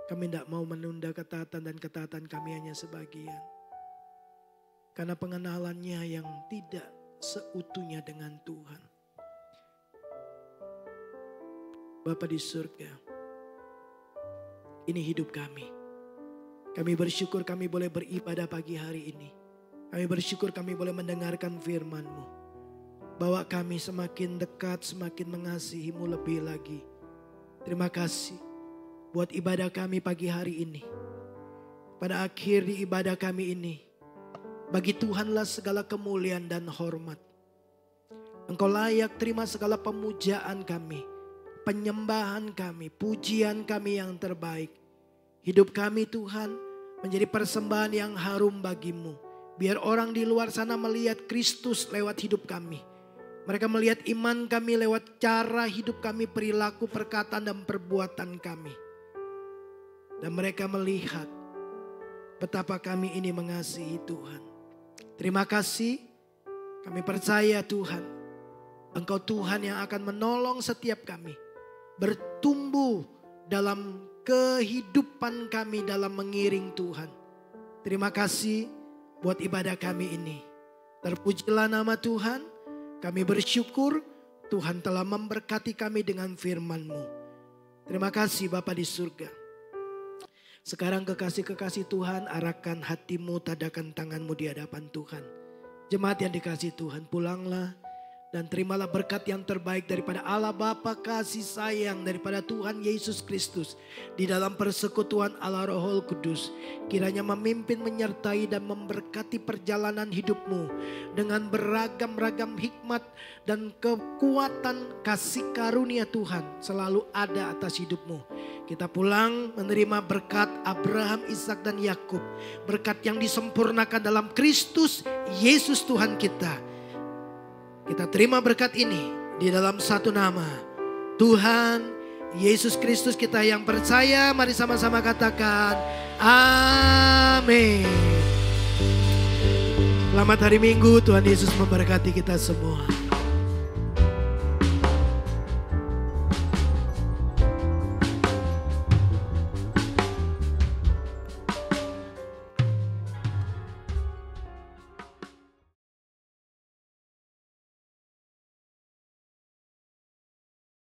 Kami tidak mau menunda ketaatan dan ketaatan kami hanya sebagian. Karena pengenalannya yang tidak seutuhnya dengan Tuhan. Bapa di surga, ini hidup kami. Kami bersyukur kami boleh beribadah pagi hari ini. Kami bersyukur kami boleh mendengarkan firman-Mu. Bahwa kami semakin dekat, semakin mengasihi-Mu lebih lagi. Terima kasih buat ibadah kami pagi hari ini. Pada akhir di ibadah kami ini, bagi Tuhanlah segala kemuliaan dan hormat. Engkau layak terima segala pemujaan kami, penyembahan kami, pujian kami yang terbaik. Hidup kami Tuhan menjadi persembahan yang harum bagi-Mu. Biar orang di luar sana melihat Kristus lewat hidup kami. Mereka melihat iman kami lewat cara hidup kami, perilaku, perkataan dan perbuatan kami. Dan mereka melihat betapa kami ini mengasihi Tuhan. Terima kasih, kami percaya Tuhan, Engkau Tuhan yang akan menolong setiap kami bertumbuh dalam kehidupan kami dalam mengiring Tuhan. Terima kasih buat ibadah kami ini. Terpujilah nama Tuhan, kami bersyukur Tuhan telah memberkati kami dengan firman-Mu. Terima kasih Bapa di surga. Sekarang kekasih-kekasih Tuhan, arahkan hatimu, tadakan tanganmu di hadapan Tuhan. Jemaat yang dikasihi Tuhan, pulanglah dan terimalah berkat yang terbaik daripada Allah Bapa kasih sayang, daripada Tuhan Yesus Kristus. Di dalam persekutuan Allah Roh Kudus, kiranya memimpin, menyertai dan memberkati perjalanan hidupmu. Dengan beragam-ragam hikmat dan kekuatan kasih karunia Tuhan selalu ada atas hidupmu. Kita pulang menerima berkat Abraham, Ishak dan Yakub. Berkat yang disempurnakan dalam Kristus Yesus Tuhan kita. Kita terima berkat ini di dalam satu nama, Tuhan Yesus Kristus kita yang percaya. Mari sama-sama katakan amin. Selamat hari Minggu, Tuhan Yesus memberkati kita semua.